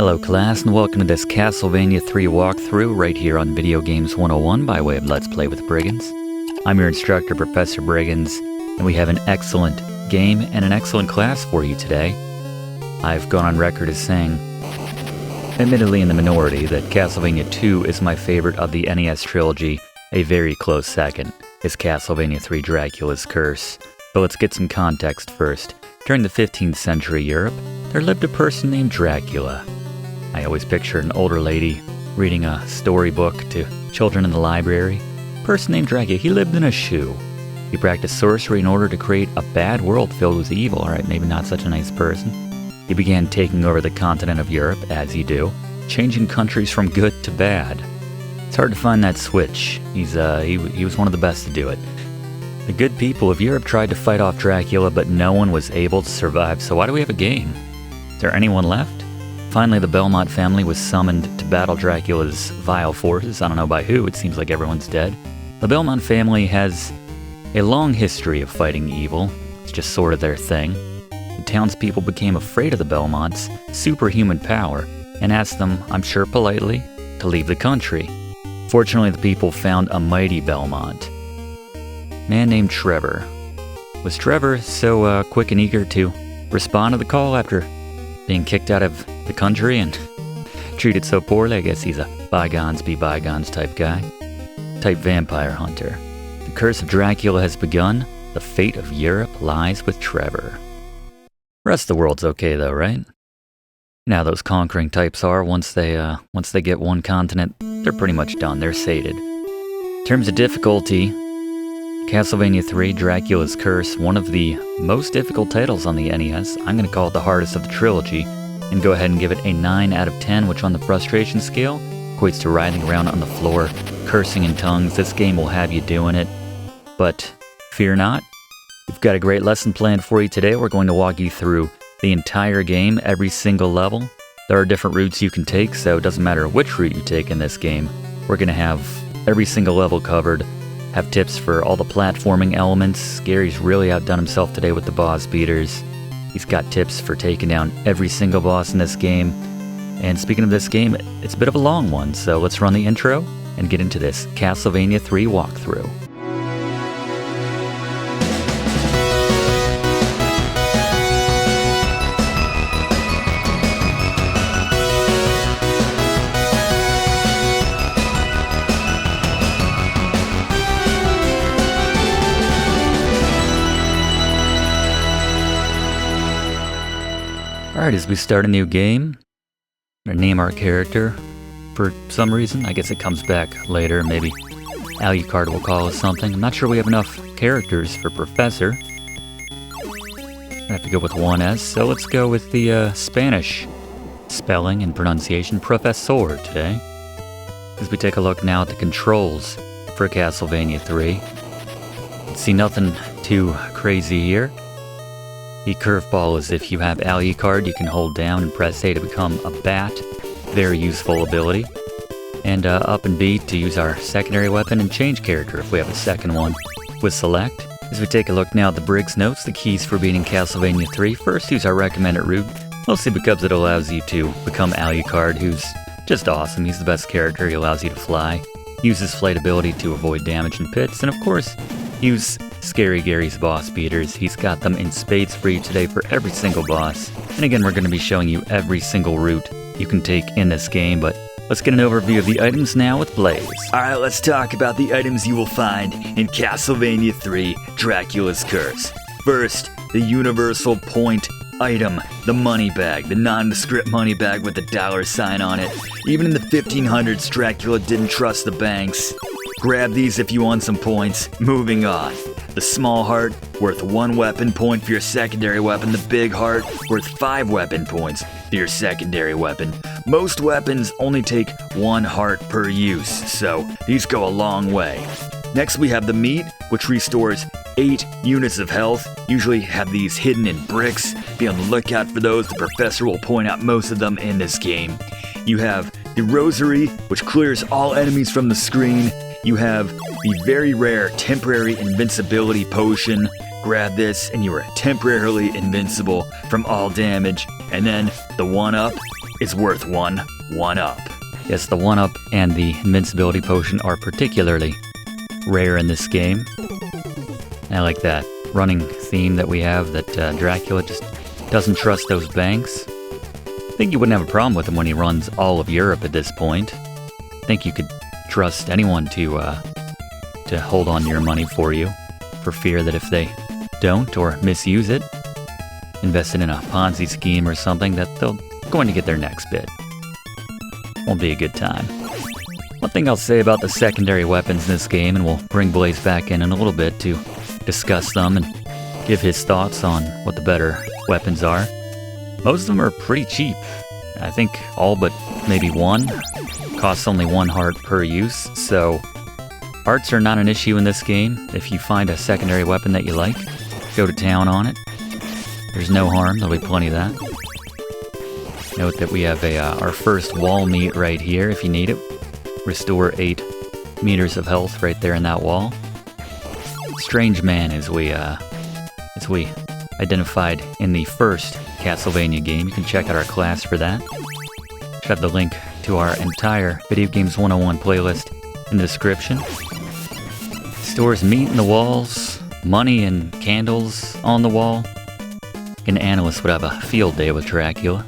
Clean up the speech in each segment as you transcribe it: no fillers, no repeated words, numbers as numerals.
Hello class, and welcome to this Castlevania III walkthrough right here on Video Games 101 by way of Let's Play with Brigands. I'm your instructor, Professor Brigands, and we have an excellent game and an excellent class for you today. I've gone on record as saying, admittedly in the minority, that Castlevania II is my favorite of the NES trilogy. A very close second is Castlevania III Dracula's Curse. But let's get some context first. During the 15th century Europe, there lived a person named Dracula. I always picture an older lady reading a storybook to children in the library. Person named Dracula, he lived in a shoe. He practiced sorcery in order to create a bad world filled with evil. Alright, maybe not such a nice person. He began taking over the continent of Europe, as you do, changing countries from good to bad. It's hard to find that switch. He was one of the best to do it. The good people of Europe tried to fight off Dracula, but no one was able to survive, so why do we have a game? Is there anyone left? Finally, the Belmont family was summoned to battle Dracula's vile forces. I don't know by who, it seems like everyone's dead. The Belmont family has a long history of fighting evil. It's just sort of their thing. The townspeople became afraid of the Belmonts' superhuman power and asked them, I'm sure politely, to leave the country. Fortunately, the people found a mighty Belmont. Man named Trevor. Was Trevor so quick and eager to respond to the call after being kicked out of the country and treated so poorly? I guess he's a bygones be bygones type guy. Type vampire hunter. The curse of Dracula has begun. The fate of Europe lies with Trevor. Rest of the world's okay though, right? Now those conquering types are, once they get one continent, they're pretty much done. They're sated. In terms of difficulty, Castlevania III, Dracula's Curse, one of the most difficult titles on the NES. I'm going to call it the hardest of the trilogy, and go ahead and give it a 9 out of 10, which on the frustration scale equates to writhing around on the floor, cursing in tongues. This game will have you doing it, but fear not. We've got a great lesson planned for you today. We're going to walk you through the entire game, every single level. There are different routes you can take, so it doesn't matter which route you take in this game. We're going to have every single level covered. Have tips for all the platforming elements. Gary's really outdone himself today with the boss beaters. He's got tips for taking down every single boss in this game. And speaking of this game, it's a bit of a long one, so let's run the intro and get into this Castlevania III walkthrough. Alright, as we start a new game, or name our character for some reason. I guess it comes back later, maybe Alucard will call us something. I'm not sure we have enough characters for Professor. I have to go with one S, so let's go with the Spanish spelling and pronunciation, Professor, today. As we take a look now at the controls for Castlevania III. See nothing too crazy here. The curveball is if you have Alucard, you can hold down and press A to become a bat. Very useful ability. And up and B to use our secondary weapon and change character if we have a second one with select. As we take a look now at the Briggs notes, the keys for beating Castlevania III. First, use our recommended route, mostly because it allows you to become Alucard, who's just awesome. He's the best character. He allows you to fly. Use his flight ability to avoid damage in pits, and of course, use Scary Gary's boss beaters. He's got them in spades for you today for every single boss. And again, we're going to be showing you every single route you can take in this game, but let's get an overview of the items now with Blaze. Alright, let's talk about the items you will find in Castlevania III, Dracula's Curse. First, the universal point item, the money bag, the nondescript money bag with the $sign on it. Even in the 1500s, Dracula didn't trust the banks. Grab these if you want some points. Moving on. The small heart, worth 1 weapon point for your secondary weapon. The big heart, worth 5 weapon points for your secondary weapon. Most weapons only take 1 heart per use, so these go a long way. Next we have the meat, which restores 8 units of health. Usually have these hidden in bricks. Be on the lookout for those. The professor will point out most of them in this game. You have the rosary, which clears all enemies from the screen. You have the very rare temporary invincibility potion. Grab this and you are temporarily invincible from all damage. And then the 1-up, is worth one up. Yes, the 1-up and the invincibility potion are particularly rare in this game. I like that running theme that we have, that Dracula just doesn't trust those banks. I think you wouldn't have a problem with him when he runs all of Europe at this point. I think you could trust anyone to hold on to your money for you, for fear that if they don't or misuse it, invest it in a Ponzi scheme or something, that they're going to get their next bit. Won't be a good time. One thing I'll say about the secondary weapons in this game, and we'll bring Blaze back in a little bit to discuss them and give his thoughts on what the better weapons are. Most of them are pretty cheap. I think all but maybe one costs only 1 heart per use, so hearts are not an issue in this game. If you find a secondary weapon that you like, go to town on it. There's no harm, there'll be plenty of that. Note that we have our first wall meat right here if you need it. Restore 8 meters of health right there in that wall. Strange man, as we identified in the first Castlevania game. You can check out our class for that. Should have the link to our entire Video Games 101 playlist in the description. Stores meat in the walls, money and candles on the wall. An analyst would have a field day with Dracula.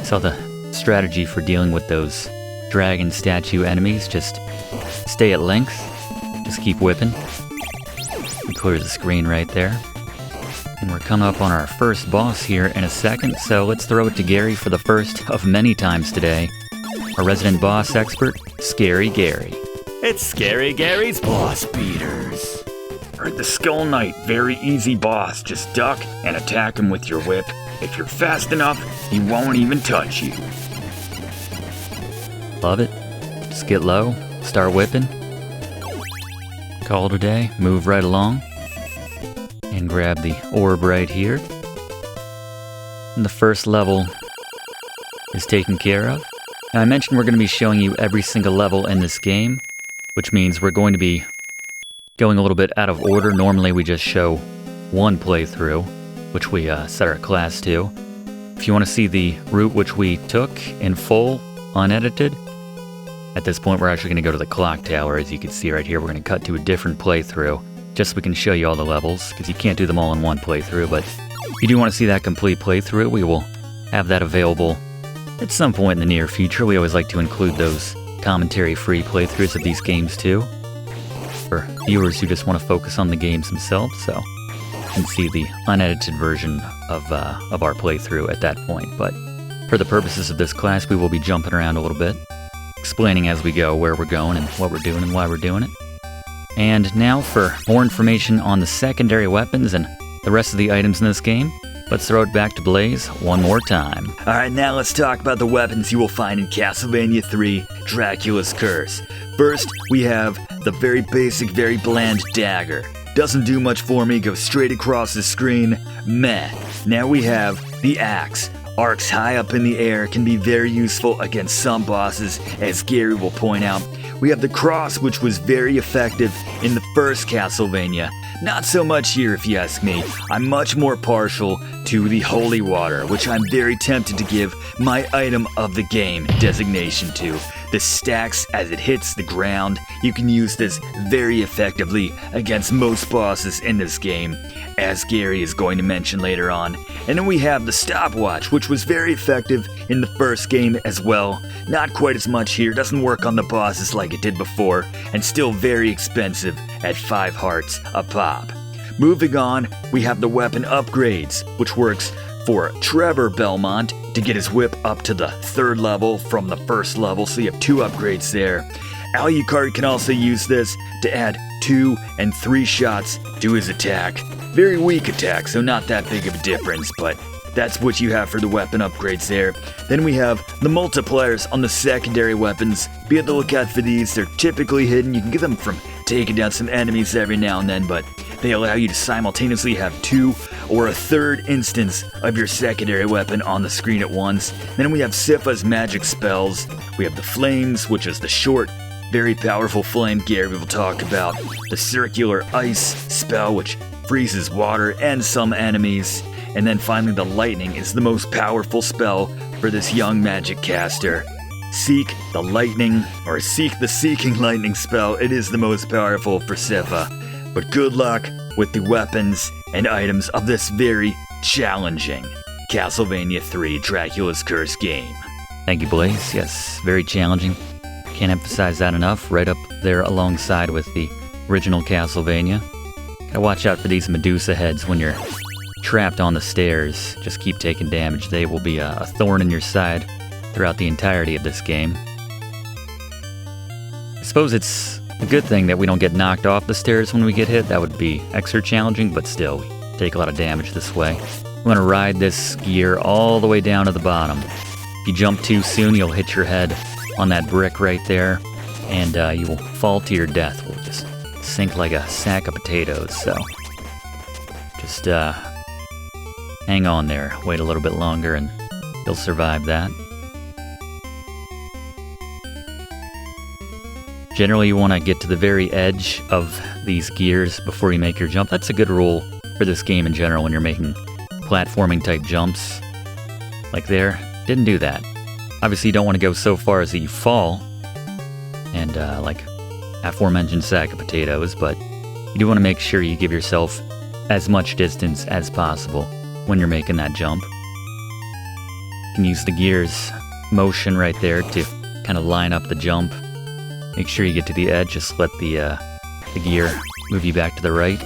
Saw the strategy for dealing with those dragon statue enemies. Just stay at length. Just keep whipping. And clear the screen right there. And we're coming up on our first boss here in a second, so let's throw it to Gary for the first of many times today. Our resident boss expert, Scary Gary. It's Scary Gary's Boss Beaters. Alright, the Skull Knight, very easy boss. Just duck and attack him with your whip. If you're fast enough, he won't even touch you. Love it. Just get low, start whipping. Call it a day, move right along. And grab the orb right here. And the first level is taken care of. Now I mentioned we're going to be showing you every single level in this game, which means we're going to be going a little bit out of order. Normally we just show one playthrough, which we set our class to. If you want to see the route which we took in full, unedited, at this point we're actually going to go to the clock tower. As you can see right here, we're going to cut to a different playthrough, just so we can show you all the levels, because you can't do them all in one playthrough. But if you do want to see that complete playthrough, we will have that available at some point in the near future. We always like to include those commentary-free playthroughs of these games too, for viewers who just want to focus on the games themselves, so and see the unedited version of our playthrough at that point. But for the purposes of this class, we will be jumping around a little bit, explaining as we go where we're going and what we're doing and why we're doing it. And now for more information on the secondary weapons and the rest of the items in this game, let's throw it back to Blaze one more time. Alright, now let's talk about the weapons you will find in Castlevania III, Dracula's Curse. First, we have the very basic, very bland dagger. Doesn't do much for me, goes straight across the screen, meh. Now we have the axe. Arcs high up in the air, can be very useful against some bosses, as Gary will point out. We have the cross, which was very effective in the first Castlevania. Not so much here, if you ask me. I'm much more partial to the holy water, which I'm very tempted to give my item of the game designation to. This stacks as it hits the ground. You can use this very effectively against most bosses in this game, as Gary is going to mention later on. And then we have the stopwatch, which was very effective in the first game as well. Not quite as much here, doesn't work on the bosses like it did before, and still very expensive at 5 hearts a pop. Moving on, we have the weapon upgrades, which works for Trevor Belmont to get his whip up to the 3rd level from the 1st level, so you have 2 upgrades there. Alucard can also use this to add 2 and 3 shots to his attack. Very weak attack, so not that big of a difference, but that's what you have for the weapon upgrades there. Then we have the multipliers on the secondary weapons. Be on the lookout for these. They're typically hidden. You can get them from taking down some enemies every now and then, but they allow you to simultaneously have 2 or a 3rd instance of your secondary weapon on the screen at once. Then we have Sypha's magic spells. We have the flames, which is the short, very powerful flame Gary will talk about. The circular ice spell, which freezes water and some enemies. And then finally the lightning is the most powerful spell for this young magic caster. Seek the Seeking Lightning spell. It is the most powerful for Sypha. But good luck with the weapons and items of this very challenging Castlevania III Dracula's Curse game. Thank you, Blaze. Yes, very challenging. Can't emphasize that enough. Right up there alongside with the original Castlevania. Gotta watch out for these Medusa heads when you're trapped on the stairs. Just keep taking damage. They will be a thorn in your side throughout the entirety of this game. I suppose it's a good thing that we don't get knocked off the stairs when we get hit. That would be extra challenging, but still, we take a lot of damage this way. We want to ride this gear all the way down to the bottom. If you jump too soon, you'll hit your head on that brick right there, and you will fall to your death. We'll just sink like a sack of potatoes, so just hang on there. Wait a little bit longer, and you'll survive that. Generally, you want to get to the very edge of these gears before you make your jump. That's a good rule for this game in general when you're making platforming type jumps. Like there, didn't do that. Obviously, you don't want to go so far as that you fall, and like aforementioned sack of potatoes, but you do want to make sure you give yourself as much distance as possible when you're making that jump. You can use the gears motion right there to kind of line up the jump. Make sure you get to the edge, just let the gear move you back to the right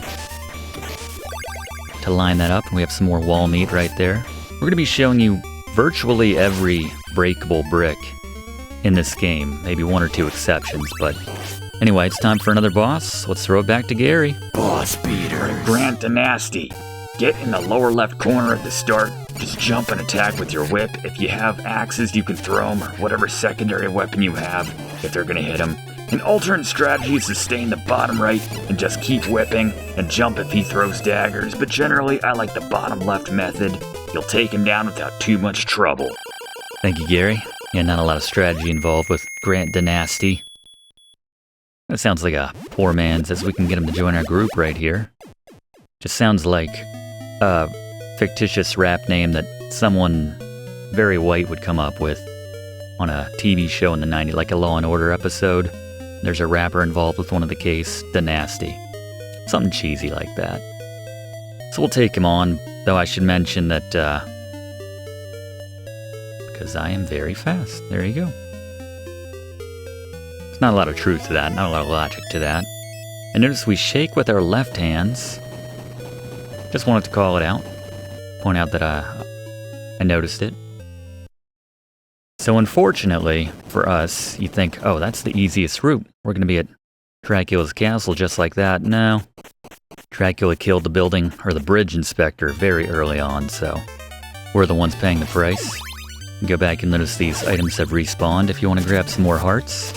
to line that up. And we have some more wall meat right there. We're going to be showing you virtually every breakable brick in this game. Maybe one or two exceptions, but anyway, it's time for another boss. Let's throw it back to Gary. Boss beater. Grant Danasty. Get in the lower left corner at the start. Just jump and attack with your whip. If you have axes, you can throw them, or whatever secondary weapon you have, if they're going to hit them. An alternate strategy is to stay in the bottom right and just keep whipping and jump if he throws daggers, but generally I like the bottom left method. You'll take him down without too much trouble. Thank you, Gary. Yeah, not a lot of strategy involved with Grant Danasty. That sounds like a poor man's, as we can get him to join our group right here. Just sounds like a fictitious rap name that someone very white would come up with on a TV show in the 90s, like a Law & Order episode. There's a rapper involved with one of the case, Danasty. Something cheesy like that. So we'll take him on, though I should mention that, because I am very fast. There you go. There's not a lot of truth to that, not a lot of logic to that. And notice we shake with our left hands. Just wanted to call it out. Point out that I noticed it. So unfortunately for us, you think, oh, that's the easiest route. We're going to be at Dracula's castle just like that. No. Dracula killed the building, or the bridge inspector, very early on, so we're the ones paying the price. Go back and notice these items have respawned if you want to grab some more hearts,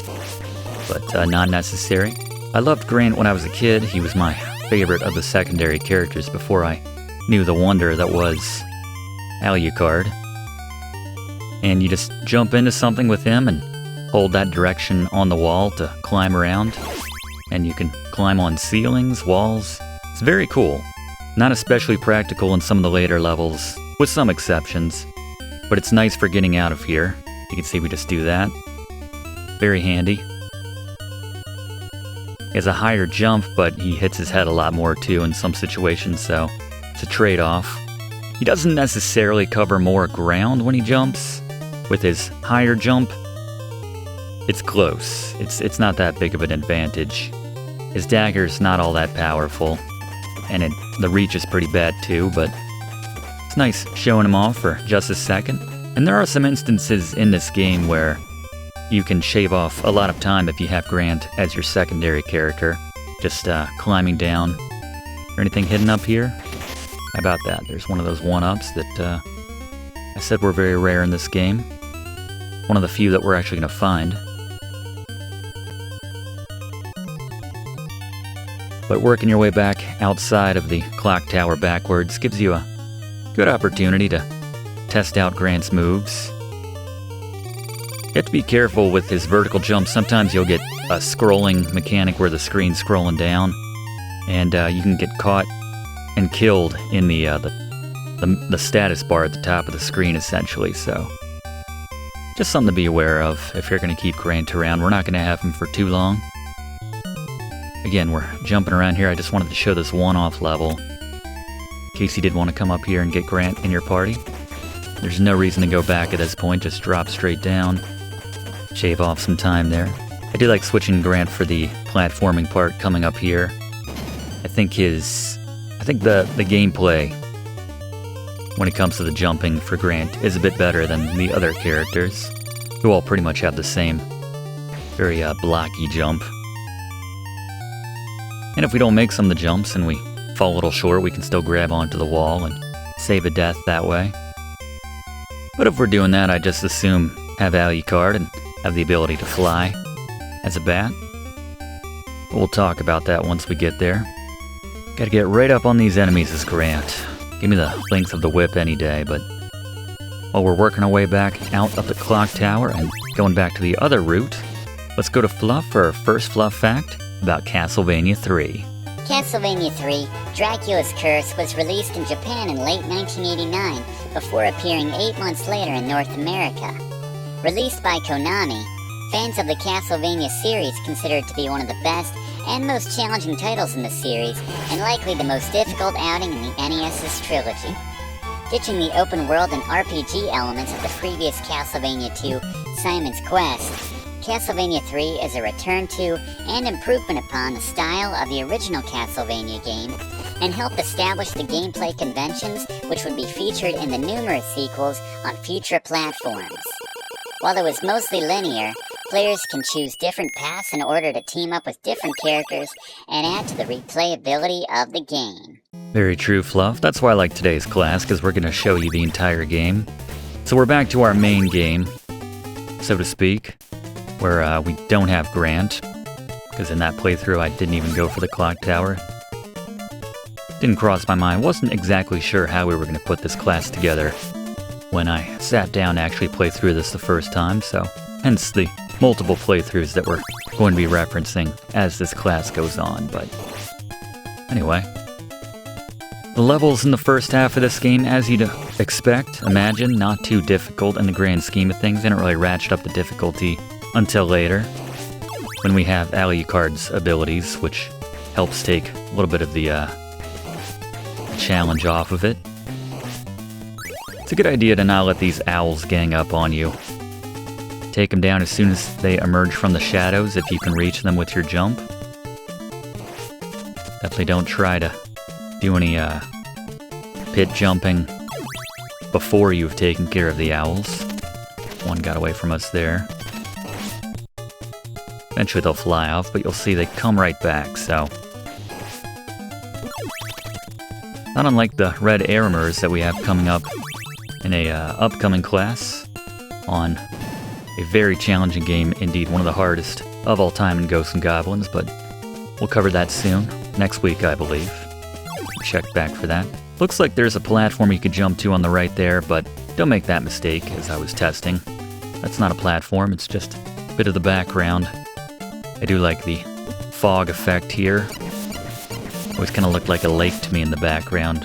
but not necessary. I loved Grant when I was a kid. He was my favorite of the secondary characters before I knew the wonder that was Alucard. And you just jump into something with him and hold that direction on the wall to climb around. And you can climb on ceilings, walls. It's very cool. Not especially practical in some of the later levels, with some exceptions. But it's nice for getting out of here. You can see we just do that. Very handy. He has a higher jump, but he hits his head a lot more too in some situations, so it's a trade-off. He doesn't necessarily cover more ground when he jumps. With his higher jump, it's close. It's not that big of an advantage. His dagger's not all that powerful, and the reach is pretty bad too, but it's nice showing him off for just a second. And there are some instances in this game where you can shave off a lot of time if you have Grant as your secondary character, just climbing down. Is there anything hidden up here? How about that? There's one of those one-ups that I said were very rare in this game. One of the few that we're actually going to find. But working your way back outside of the clock tower backwards gives you a good opportunity to test out Grant's moves. You have to be careful with his vertical jump. Sometimes you'll get a scrolling mechanic where the screen's scrolling down, and you can get caught and killed in the status bar at the top of the screen, essentially. So Just something to be aware of if you're going to keep Grant around. We're not going to have him for too long. Again, we're jumping around here. I just wanted to show this one-off level. In case you did want to come up here and get Grant in your party. There's no reason to go back at this point. Just drop straight down. Shave off some time there. I do like switching Grant for the platforming part coming up here. I think the gameplay when it comes to the jumping for Grant is a bit better than the other characters, who all pretty much have the same very blocky jump. And if we don't make some of the jumps and we fall a little short, we can still grab onto the wall and save a death that way. But if we're doing that, I just assume have Alucard and have the ability to fly as a bat. But we'll talk about that once we get there. Gotta get right up on these enemies as Grant. Give me the length of the whip any day, but while we're working our way back out of the clock tower and going back to the other route, let's go to Fluff for our first Fluff fact about Castlevania III. Castlevania III, Dracula's Curse, was released in Japan in late 1989, before appearing 8 months later in North America. Released by Konami, fans of the Castlevania series consider it to be one of the best and most challenging titles in the series, and likely the most difficult outing in the NES's trilogy. Ditching the open world and RPG elements of the previous Castlevania II, Simon's Quest, Castlevania III is a return to and improvement upon the style of the original Castlevania game, and help establish the gameplay conventions which would be featured in the numerous sequels on future platforms. While it was mostly linear, players can choose different paths in order to team up with different characters and add to the replayability of the game. Very true, Fluff. That's why I like today's class, because we're going to show you the entire game. So we're back to our main game, so to speak, where we don't have Grant, because in that playthrough I didn't even go for the clock tower. Didn't cross my mind. Wasn't exactly sure how we were going to put this class together when I sat down to actually play through this the first time, so hence the multiple playthroughs that we're going to be referencing as this class goes on. But anyway, the levels in the first half of this game, as you'd expect, imagine, not too difficult in the grand scheme of things. They don't really ratchet up the difficulty until later, when we have Alucard's abilities, which helps take a little bit of the challenge off of it. It's a good idea to not let these owls gang up on you. Take them down as soon as they emerge from the shadows, if you can reach them with your jump. Definitely don't try to do any pit jumping before you've taken care of the owls. One got away from us there. Eventually they'll fly off, but you'll see they come right back, so. Not unlike the red Aramers that we have coming up in a upcoming class on a very challenging game, indeed one of the hardest of all time in Ghosts and Goblins, but we'll cover that soon, next week I believe. Check back for that. Looks like there's a platform you could jump to on the right there, but don't make that mistake as I was testing. That's not a platform, it's just a bit of the background. I do like the fog effect here. Always kind of looked like a lake to me in the background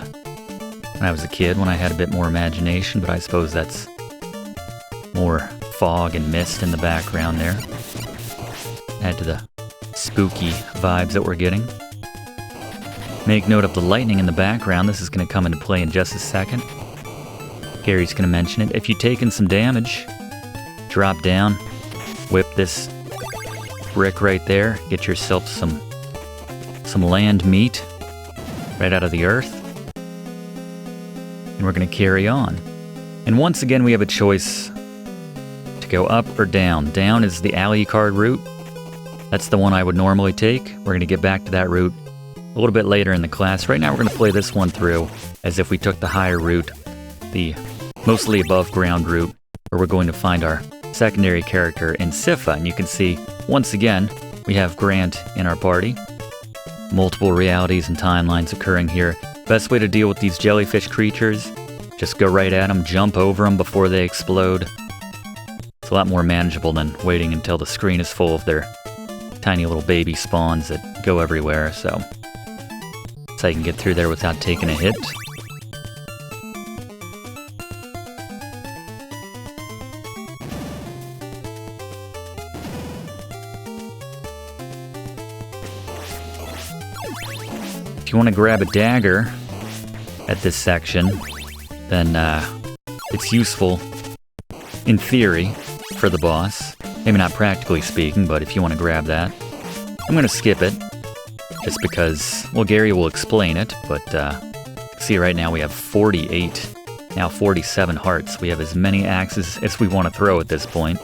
when I was a kid, when I had a bit more imagination, but I suppose that's more fog and mist in the background there. Add to the spooky vibes that we're getting. Make note of the lightning in the background. This is going to come into play in just a second. Gary's going to mention it. If you've taken some damage, drop down, whip this brick right there, get yourself some land meat right out of the earth, and we're going to carry on. And once again we have a choice to go up or down. Down is the Alucard route. That's the one I would normally take. We're going to get back to that route a little bit later in the class. Right now we're going to play this one through as if we took the higher route, the mostly above ground route, where we're going to find our secondary character in Sypha. And you can see, once again, we have Grant in our party. Multiple realities and timelines occurring here. Best way to deal with these jellyfish creatures, just go right at them, jump over them before they explode. It's a lot more manageable than waiting until the screen is full of their tiny little baby spawns that go everywhere, so I can get through there without taking a hit. If you want to grab a dagger at this section, then it's useful in theory for the boss. Maybe not practically speaking, but if you want to grab that. I'm going to skip it, just because, well, Gary will explain it, but see right now we have 48, now 47 hearts. We have as many axes as we want to throw at this point.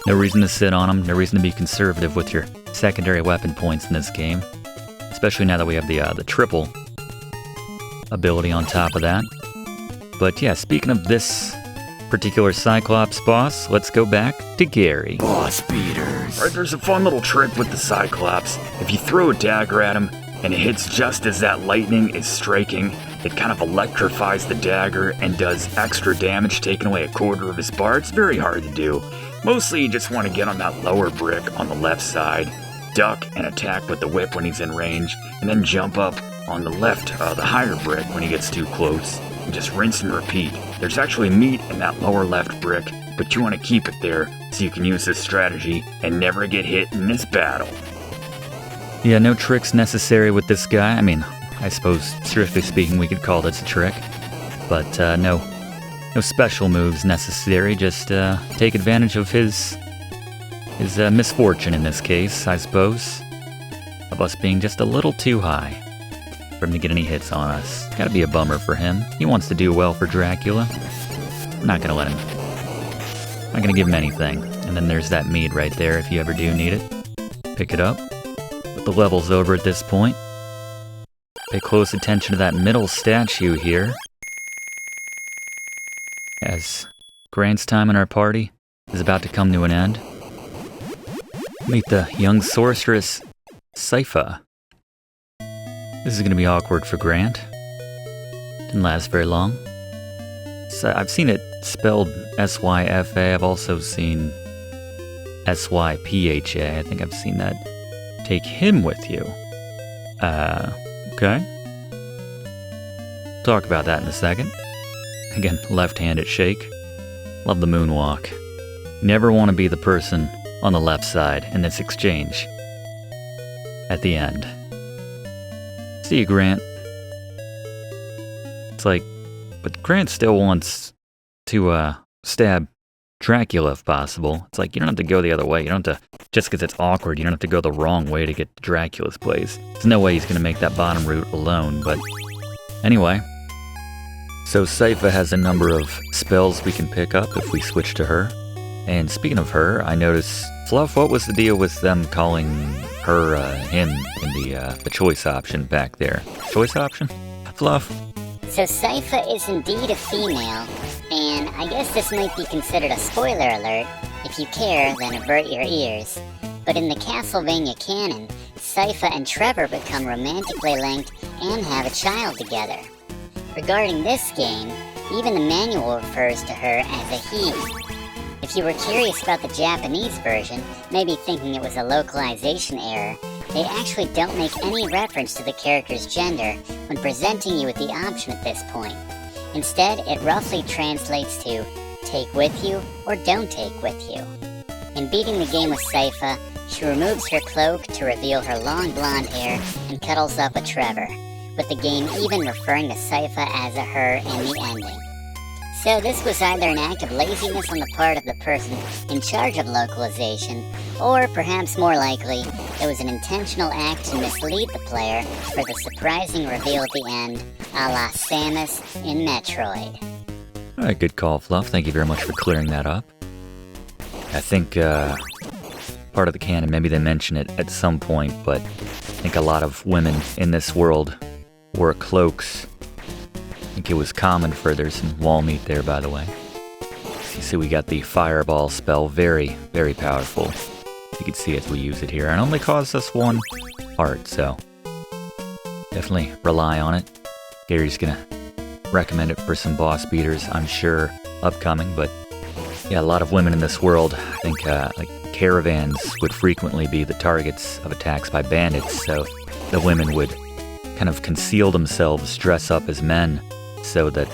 No reason to sit on them, no reason to be conservative with your secondary weapon points in this game. Especially now that we have the triple ability on top of that. But yeah, speaking of this particular Cyclops boss, let's go back to Gary. Boss beaters. Alright, there's a fun little trick with the Cyclops. If you throw a dagger at him and it hits just as that lightning is striking, it kind of electrifies the dagger and does extra damage, taking away a quarter of his bar. It's very hard to do. Mostly you just want to get on that lower brick on the left side, duck and attack with the whip when he's in range, and then jump up on the left, the higher brick when he gets too close. And just rinse and repeat. There's actually meat in that lower left brick, but you want to keep it there so you can use this strategy and never get hit in this battle. Yeah, no tricks necessary with this guy. I mean, I suppose, strictly speaking, we could call this a trick. But no special moves necessary, just take advantage of his misfortune in this case, I suppose. Of us being just a little too high for him to get any hits on us. Gotta be a bummer for him. He wants to do well for Dracula. I'm not gonna let him. I'm not gonna give him anything. And then there's that mead right there if you ever do need it. Pick it up. Put the levels over at this point. Pay close attention to that middle statue here, as Grant's time in our party is about to come to an end. Meet the young sorceress, Sypha. This is going to be awkward for Grant. Didn't last very long. So I've seen it spelled S-Y-F-A. I've also seen S-Y-P-H-A. I think I've seen that. Take him with you. Okay. Talk about that in a second. Again, left-handed shake. Love the moonwalk. Never want to be the person on the left side in this exchange. At the end. See you, Grant. It's like, but Grant still wants to stab Dracula if possible. It's like, you don't have to go the other way. You don't have to, just because it's awkward, you don't have to go the wrong way to get to Dracula's place. There's no way he's going to make that bottom route alone, but anyway. So Sypha has a number of spells we can pick up if we switch to her. And speaking of her, I noticed, Fluff, what was the deal with them calling her, him in the choice option back there? Choice option? Fluff? So Sypha is indeed a female, and I guess this might be considered a spoiler alert. If you care, then avert your ears. But in the Castlevania canon, Sypha and Trevor become romantically linked and have a child together. Regarding this game, even the manual refers to her as a he. If you were curious about the Japanese version, maybe thinking it was a localization error, they actually don't make any reference to the character's gender when presenting you with the option at this point. Instead, it roughly translates to take with you or don't take with you. In beating the game with Sypha, she removes her cloak to reveal her long blonde hair and cuddles up with Trevor, with the game even referring to Sypha as a her in the ending. So this was either an act of laziness on the part of the person in charge of localization, or perhaps more likely, it was an intentional act to mislead the player for the surprising reveal at the end, a la Samus in Metroid. Alright, good call, Fluff. Thank you very much for clearing that up. I think, part of the canon, maybe they mention it at some point, but I think a lot of women in this world wore cloaks. I think it was common for, there's some wall meat there, by the way. You see we got the fireball spell, very, very powerful. You can see as we use it here. It only costs us 1 heart, so definitely rely on it. Gary's gonna recommend it for some boss beaters, I'm sure, upcoming, but yeah, a lot of women in this world, I think, like caravans would frequently be the targets of attacks by bandits, so the women would kind of conceal themselves, dress up as men, so that,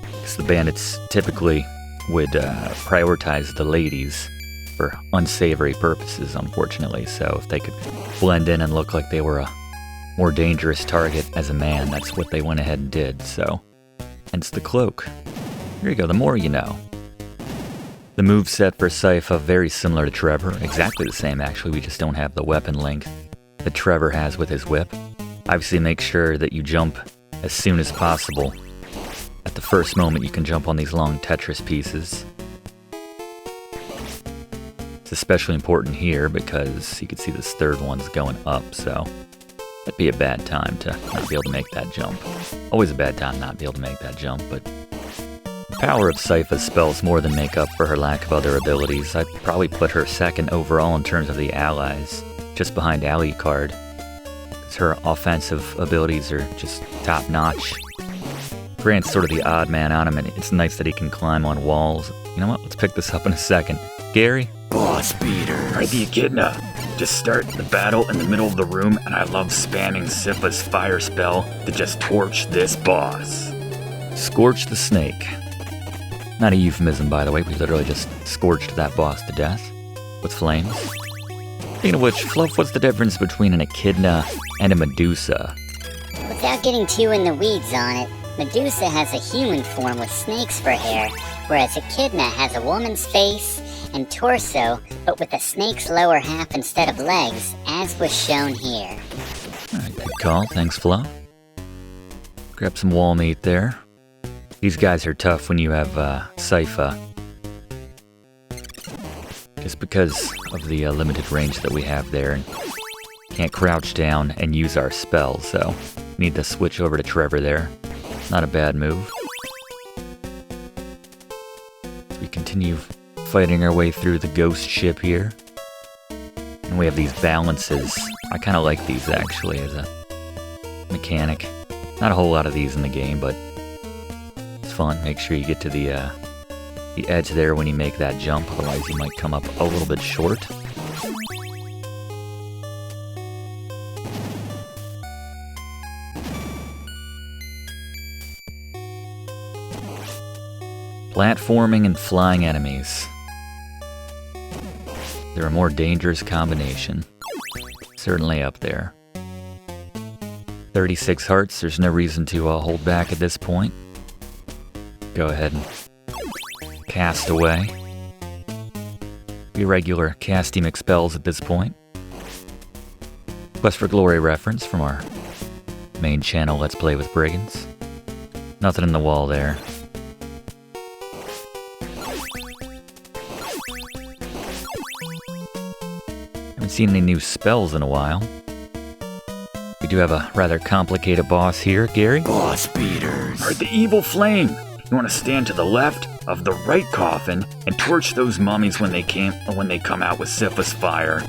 because the bandits typically would prioritize the ladies for unsavory purposes, unfortunately. So if they could blend in and look like they were more dangerous target as a man. That's what they went ahead and did, so hence the cloak. Here you go, the more you know. The moveset for Sypha, very similar to Trevor. Exactly the same, actually. We just don't have the weapon length that Trevor has with his whip. Obviously, make sure that you jump as soon as possible. At the first moment, you can jump on these long Tetris pieces. It's especially important here because you can see this third one's going up, so that'd be a bad time to not be able to make that jump. Always a bad time not be able to make that jump, but the power of Sypha's spells more than make up for her lack of other abilities. I'd probably put her second overall in terms of the allies, just behind Alucard, because her offensive abilities are just top-notch. Grant's sort of the odd man on him, and it's nice that he can climb on walls. You know what? Let's pick this up in a second. Gary? Boss beaters. Alright, the Echidna. Just start the battle in the middle of the room, and I love spamming Sypha's fire spell to just torch this boss. Scorch the snake. Not a euphemism, by the way. We literally just scorched that boss to death with flames. Speaking of which, Fluff, what's the difference between an Echidna and a Medusa? Without getting too in the weeds on it, Medusa has a human form with snakes for hair, whereas Echidna has a woman's face and torso, but with a snake's lower half instead of legs, as was shown here. Alright, good call. Thanks, Fluff. Grab some wall meat there. These guys are tough when you have Sypha. Just because of the limited range that we have there. And can't crouch down and use our spell, so need to switch over to Trevor there. Not a bad move. We continue fighting our way through the ghost ship here. And we have these balances. I kind of like these, actually, as a mechanic. Not a whole lot of these in the game, but it's fun. Make sure you get to the edge there when you make that jump, otherwise you might come up a little bit short. Platforming and flying enemies. They're a more dangerous combination. Certainly up there. 36 hearts, there's no reason to hold back at this point. Go ahead and cast away. Be regular casting expels at this point. Quest for Glory reference from our main channel, Let's Play with Brigands. Nothing in the wall there. Haven't seen any new spells in a while. We do have a rather complicated boss here, Gary. Boss beaters. Alright, the evil flame. You want to stand to the left of the right coffin and torch those mummies when they come out with Sypha's fire.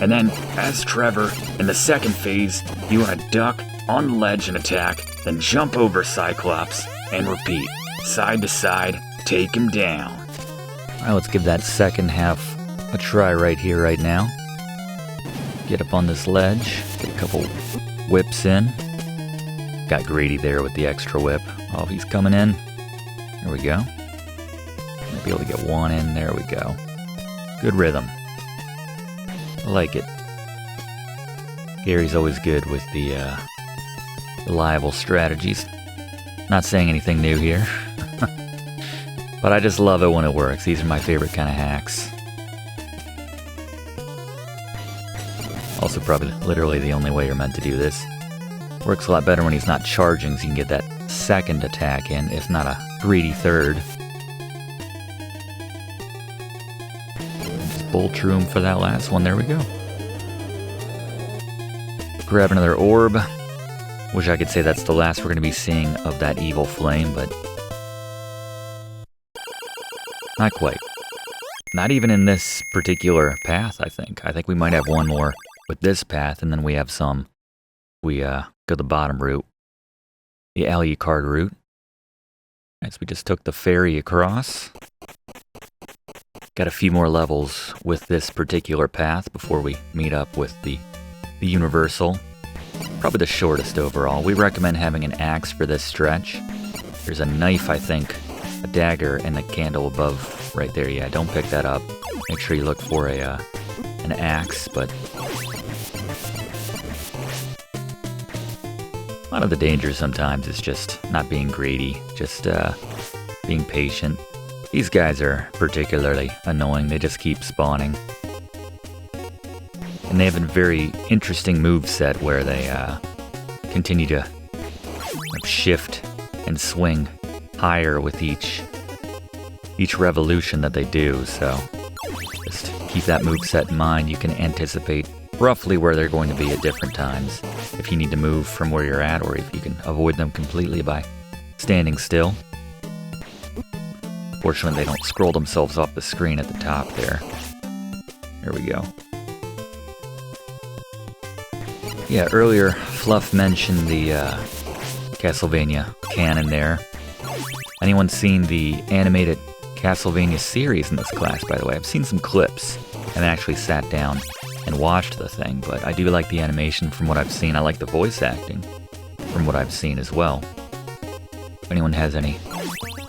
And then, as Trevor, in the second phase, you want to duck on the ledge and attack, then jump over Cyclops and repeat. Side to side, take him down. Alright, let's give that second half a try right here, right now. Get up on this ledge, get a couple whips in. Got greedy there with the extra whip. Oh, he's coming in. There we go. Might be able to get one in. There we go. Good rhythm. I like it. Gary's always good with the reliable strategies. Not saying anything new here. But I just love it when it works. These are my favorite kind of hacks. Also probably literally the only way you're meant to do this. Works a lot better when he's not charging, so you can get that second attack in, if not a greedy third. Just bolt room for that last one. There we go. Grab another orb. Wish I could say that's the last we're going to be seeing of that evil flame, but not quite. Not even in this particular path, I think. I think we might have one more with this path, and then we have some. We go the bottom route. The Alucard route. As we just took the ferry across. Got a few more levels with this particular path before we meet up with the Universal. Probably the shortest overall. We recommend having an axe for this stretch. There's a knife, I think, a dagger, and the candle above right there. Yeah, don't pick that up. Make sure you look for an axe, but lot of the danger sometimes is just not being greedy, just being patient. These guys are particularly annoying, they just keep spawning. And they have a very interesting moveset where they continue to shift and swing higher with each revolution that they do, so just keep that moveset in mind. You can anticipate roughly where they're going to be at different times, if you need to move from where you're at, or if you can avoid them completely by standing still. Fortunately, they don't scroll themselves off the screen at the top there. There we go. Yeah, earlier Fluff mentioned the Castlevania canon there. Anyone seen the animated Castlevania series in this class, by the way? I've seen some clips. I haven't actually sat down and watched the thing, but I do like the animation from what I've seen. I like the voice acting from what I've seen as well. If anyone has any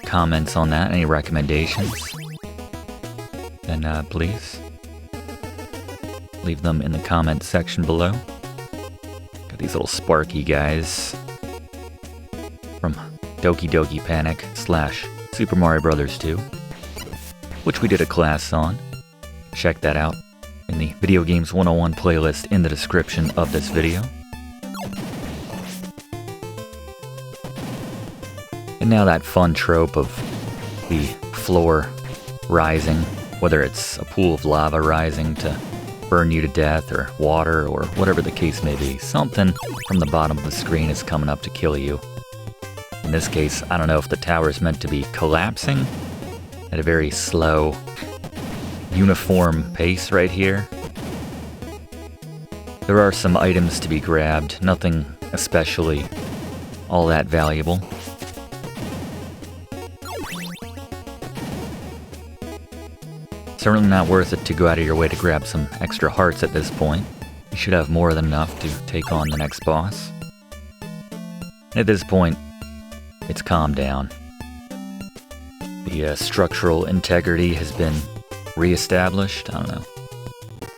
comments on that, any recommendations, then please leave them in the comment section below. Got these little sparky guys from Doki Doki Panic / Super Mario Bros. 2, which we did a class on. Check that out in the Video Games 101 playlist in the description of this video. And now that fun trope of the floor rising, whether it's a pool of lava rising to burn you to death, or water, or whatever the case may be, something from the bottom of the screen is coming up to kill you. In this case, I don't know if the tower is meant to be collapsing at a very slow, uniform pace right here. There are some items to be grabbed, nothing especially all that valuable. Certainly not worth it to go out of your way to grab some extra hearts at this point. You should have more than enough to take on the next boss. At this point, it's calmed down. The structural integrity has been re-established. I don't know.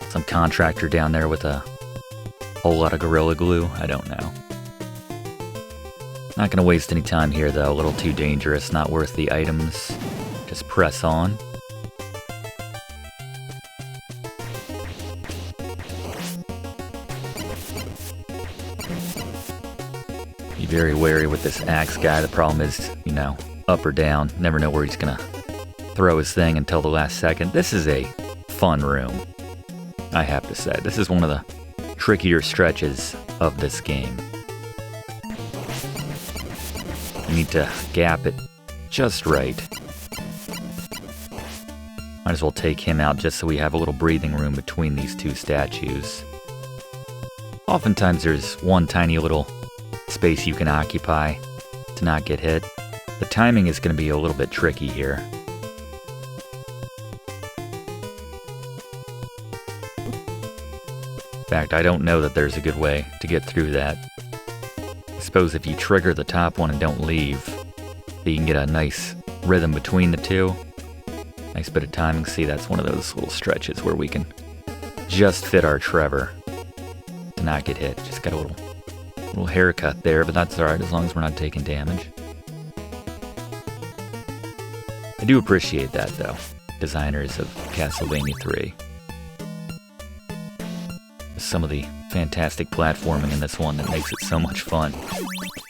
Some contractor down there with a whole lot of Gorilla Glue. I don't know. Not gonna waste any time here though. A little too dangerous. Not worth the items. Just press on. Be very wary with this axe guy. The problem is, you know, up or down. Never know where he's gonna throw his thing until the last second. This is a fun room, I have to say. This is one of the trickier stretches of this game. You need to gap it just right. Might as well take him out just so we have a little breathing room between these two statues. Oftentimes there's one tiny little space you can occupy to not get hit. The timing is going to be a little bit tricky here. In fact, I don't know that there's a good way to get through that. I suppose if you trigger the top one and don't leave, you can get a nice rhythm between the two. Nice bit of timing. See, that's one of those little stretches where we can just fit our Trevor to not get hit. Just got a little haircut there, but that's alright as long as we're not taking damage. I do appreciate that though, designers of Castlevania III. Some of the fantastic platforming in this one that makes it so much fun.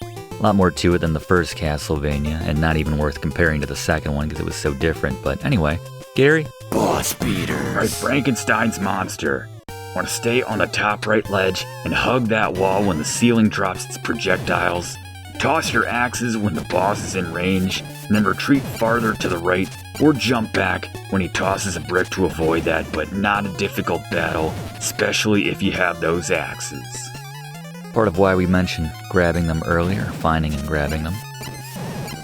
A lot more to it than the first Castlevania, and not even worth comparing to the second one because it was so different. But anyway, Gary? Boss beaters. Right, Frankenstein's monster. Want to stay on the top right ledge and hug that wall when the ceiling drops its projectiles. Toss your axes when the boss is in range, and then retreat farther to the right, or jump back when he tosses a brick to avoid that, but not a difficult battle, especially if you have those axes. Part of why we mentioned grabbing them earlier, finding and grabbing them.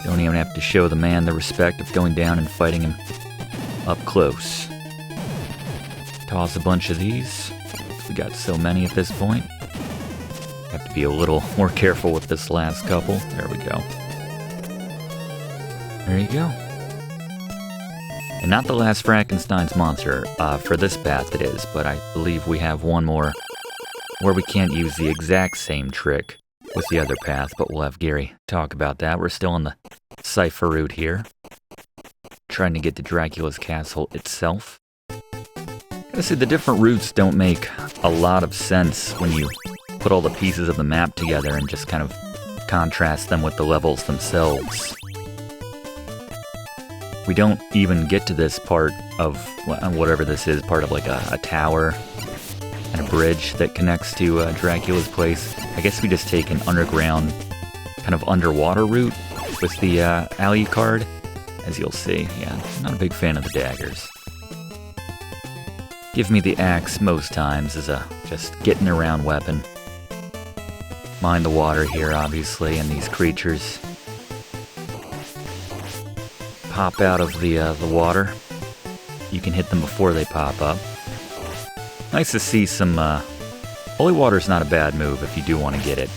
Don't even have to show the man the respect of going down and fighting him up close. Toss a bunch of these. We got so many at this point. Have to be a little more careful with this last couple. There we go. There you go. And not the last Frankenstein's monster. For this path it is, but I believe we have one more where we can't use the exact same trick with the other path, but we'll have Gary talk about that. We're still on the Sypha route here, trying to get to Dracula's castle itself. Gotta say, the different routes don't make a lot of sense when you put all the pieces of the map together and just kind of contrast them with the levels themselves. We don't even get to this part of whatever this is, part of like a tower and a bridge that connects to Dracula's place. I guess we just take an underground, kind of underwater route with the Alucard, as you'll see. Yeah, I'm not a big fan of the daggers. Give me the axe most times as a just getting around weapon. Mind the water here, obviously, and these creatures pop out of the water. You can hit them before they pop up. Nice to see some... Holy water's not a bad move if you do want to get it.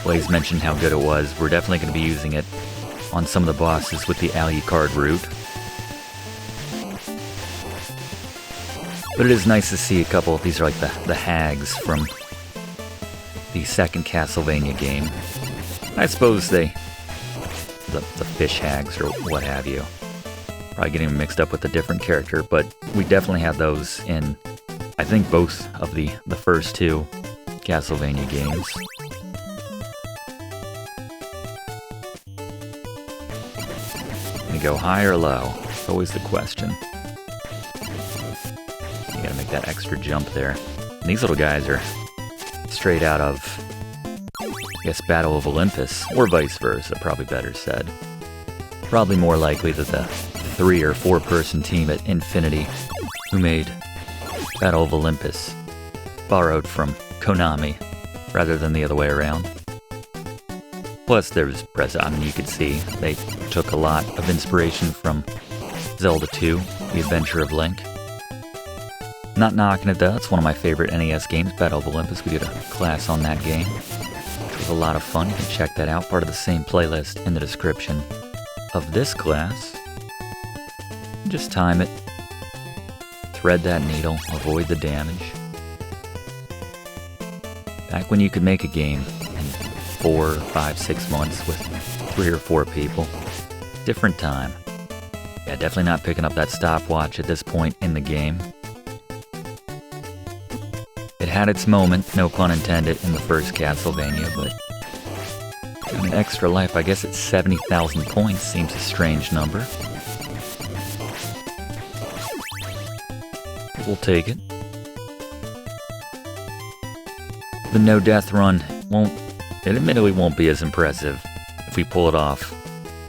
Blaze mentioned how good it was. We're definitely going to be using it on some of the bosses with the Alucard route. But it is nice to see a couple of these are like the hags from the second Castlevania game. I suppose the fish hags or what have you. Probably getting them mixed up with a different character, but we definitely had those in, I think, both of the first two Castlevania games. Gonna go high or low? It's always the question. You gotta make that extra jump there. And these little guys are straight out of, I guess, Battle of Olympus, or vice versa, probably better said. Probably more likely that the 3 or 4 person team at Infinity who made Battle of Olympus borrowed from Konami rather than the other way around. Plus there's I mean, you could see they took a lot of inspiration from Zelda 2, The Adventure of Link. Not knocking it though, it's one of my favorite NES games, Battle of Olympus. We did a class on that game, which was a lot of fun. You can check that out, part of the same playlist in the description of this class. Just time it, thread that needle, avoid the damage. Back when you could make a game in 4, 5, 6 months with 3 or 4 people. Different time. Yeah, definitely not picking up that stopwatch at this point in the game. It had its moment, no pun intended, in the first Castlevania, but got an extra life. I guess it's 70,000 points, seems a strange number. We'll take it. The no death run it admittedly won't be as impressive if we pull it off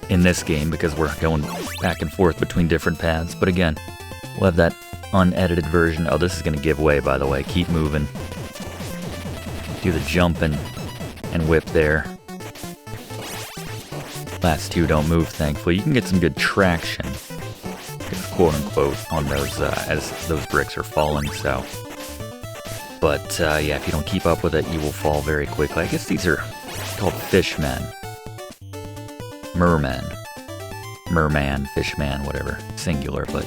in this game because we're going back and forth between different paths. But again, we'll have that unedited version. Oh, this is going to give way, by the way. Keep moving. Do the jump and whip there. Last 2 don't move, thankfully. You can get some good traction, quote-unquote, on those as those bricks are falling, so. But, yeah, if you don't keep up with it, you will fall very quickly. I guess these are called fishmen. Merman, fishman, whatever. Singular, but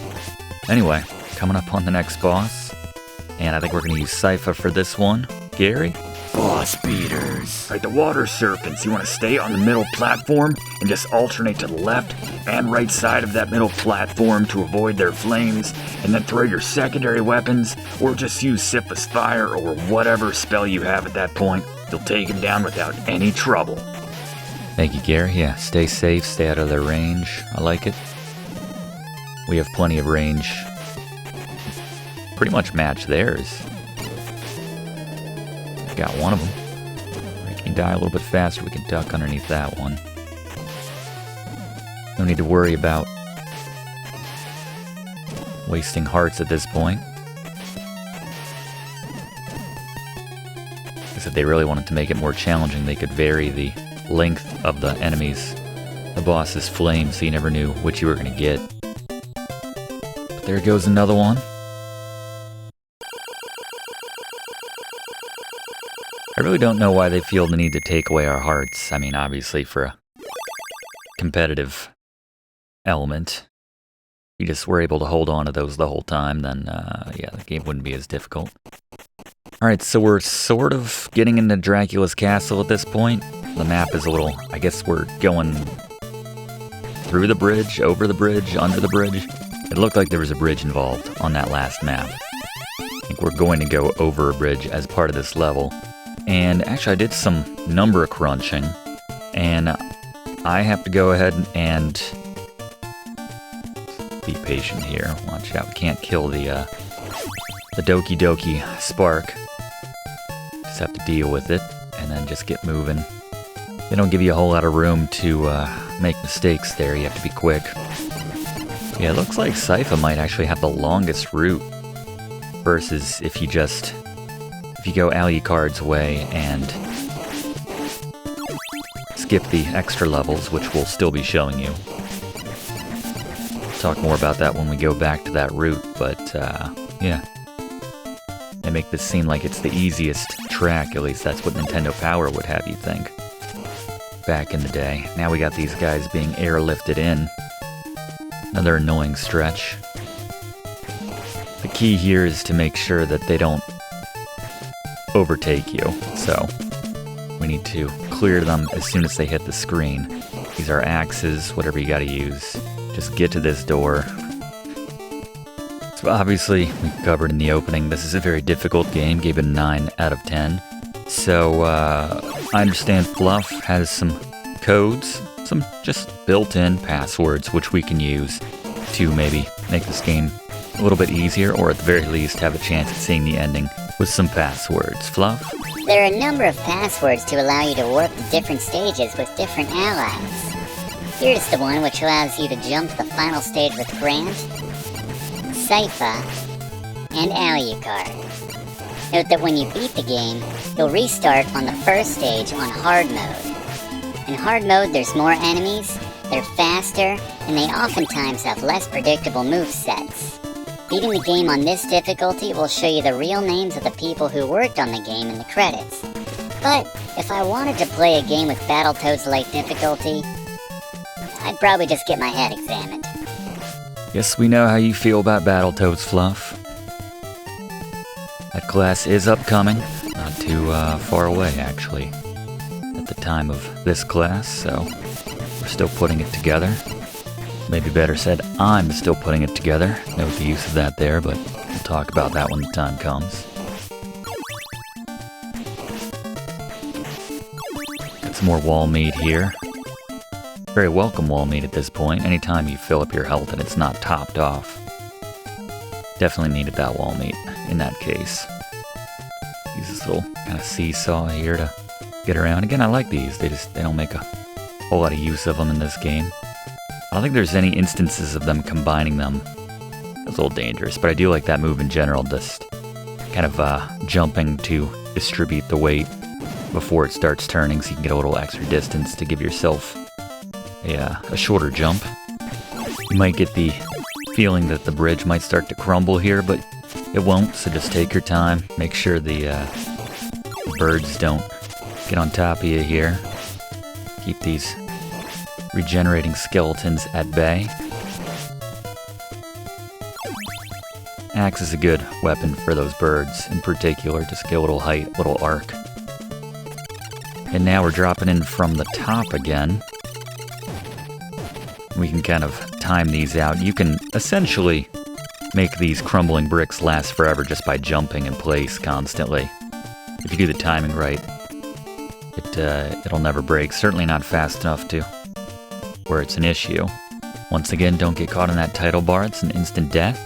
anyway, coming up on the next boss. And I think we're going to use Sypha for this one. Gary? Boss beaters. Like the water serpents, you want to stay on the middle platform and just alternate to the left and right side of that middle platform to avoid their flames, and then throw your secondary weapons, or just use Sypha's fire or whatever spell you have at that point. You'll take them down without any trouble. Thank you, Gary. Yeah, stay safe, stay out of their range. I like it. We have plenty of range. Pretty much match theirs. Got one of them. We can die a little bit faster. We can duck underneath that one. No need to worry about wasting hearts at this point. If they really wanted to make it more challenging, they could vary the length of the enemies, the boss's flame, so you never knew which you were going to get. But there goes another one. I really don't know why they feel the need to take away our hearts. I mean, obviously for a competitive element, if you just were able to hold on to those the whole time, then yeah, the game wouldn't be as difficult. Alright, so we're sort of getting into Dracula's castle at this point. The map is a little, I guess we're going through the bridge, over the bridge, under the bridge. It looked like there was a bridge involved on that last map. I think we're going to go over a bridge as part of this level. And actually I did some number crunching, and I have to go ahead and be patient here. Watch out, we can't kill the Doki Doki Spark. Just have to deal with it, and then just get moving. They don't give you a whole lot of room to make mistakes there, you have to be quick. Yeah, it looks like Sypha might actually have the longest route, versus if you go Alucard's way and skip the extra levels, which we'll still be showing you. Talk more about that when we go back to that route, but yeah. They make this seem like it's the easiest track, at least that's what Nintendo Power would have you think. Back in the day. Now we got these guys being airlifted in. Another annoying stretch. The key here is to make sure that they don't overtake you, so we need to clear them as soon as they hit the screen. These are axes, whatever you gotta use. Just get to this door. So obviously, we covered in the opening, this is a very difficult game, gave it a 9 out of 10. So, I understand Fluff has some codes, some just built-in passwords, which we can use to maybe make this game a little bit easier, or at the very least have a chance at seeing the ending with some passwords. Fluff? There are a number of passwords to allow you to warp to different stages with different allies. Here's the one which allows you to jump to the final stage with Grant, Sypha, and Alucard. Note that when you beat the game, you'll restart on the first stage on hard mode. In hard mode, there's more enemies, they're faster, and they oftentimes have less predictable movesets. Beating the game on this difficulty will show you the real names of the people who worked on the game in the credits. But if I wanted to play a game with Battletoads-like difficulty, I'd probably just get my head examined. Yes, we know how you feel about Battletoads, Fluff. That class is upcoming, not too far away actually, at the time of this class, so we're still putting it together. Maybe better said, I'm still putting it together. Note the use of that there, but we'll talk about that when the time comes. Got some more wall meat here. Very welcome wall meat at this point. Anytime you fill up your health and it's not topped off. Definitely needed that wall meat in that case. Use this little kind of seesaw here to get around. Again, I like these. They don't make a whole lot of use of them in this game. I don't think there's any instances of them combining them. That's a little dangerous, but I do like that move in general, just kind of jumping to distribute the weight before it starts turning, so you can get a little extra distance to give yourself a shorter jump. You might get the feeling that the bridge might start to crumble here, but it won't, so just take your time. Make sure the birds don't get on top of you here. Keep these regenerating skeletons at bay. Axe is a good weapon for those birds in particular, just get a little height, a little arc. And now we're dropping in from the top again. We can kind of time these out. You can essentially make these crumbling bricks last forever just by jumping in place constantly. If you do the timing right, it'll never break. Certainly not fast enough to where it's an issue. Once again, don't get caught in that title bar. It's an instant death.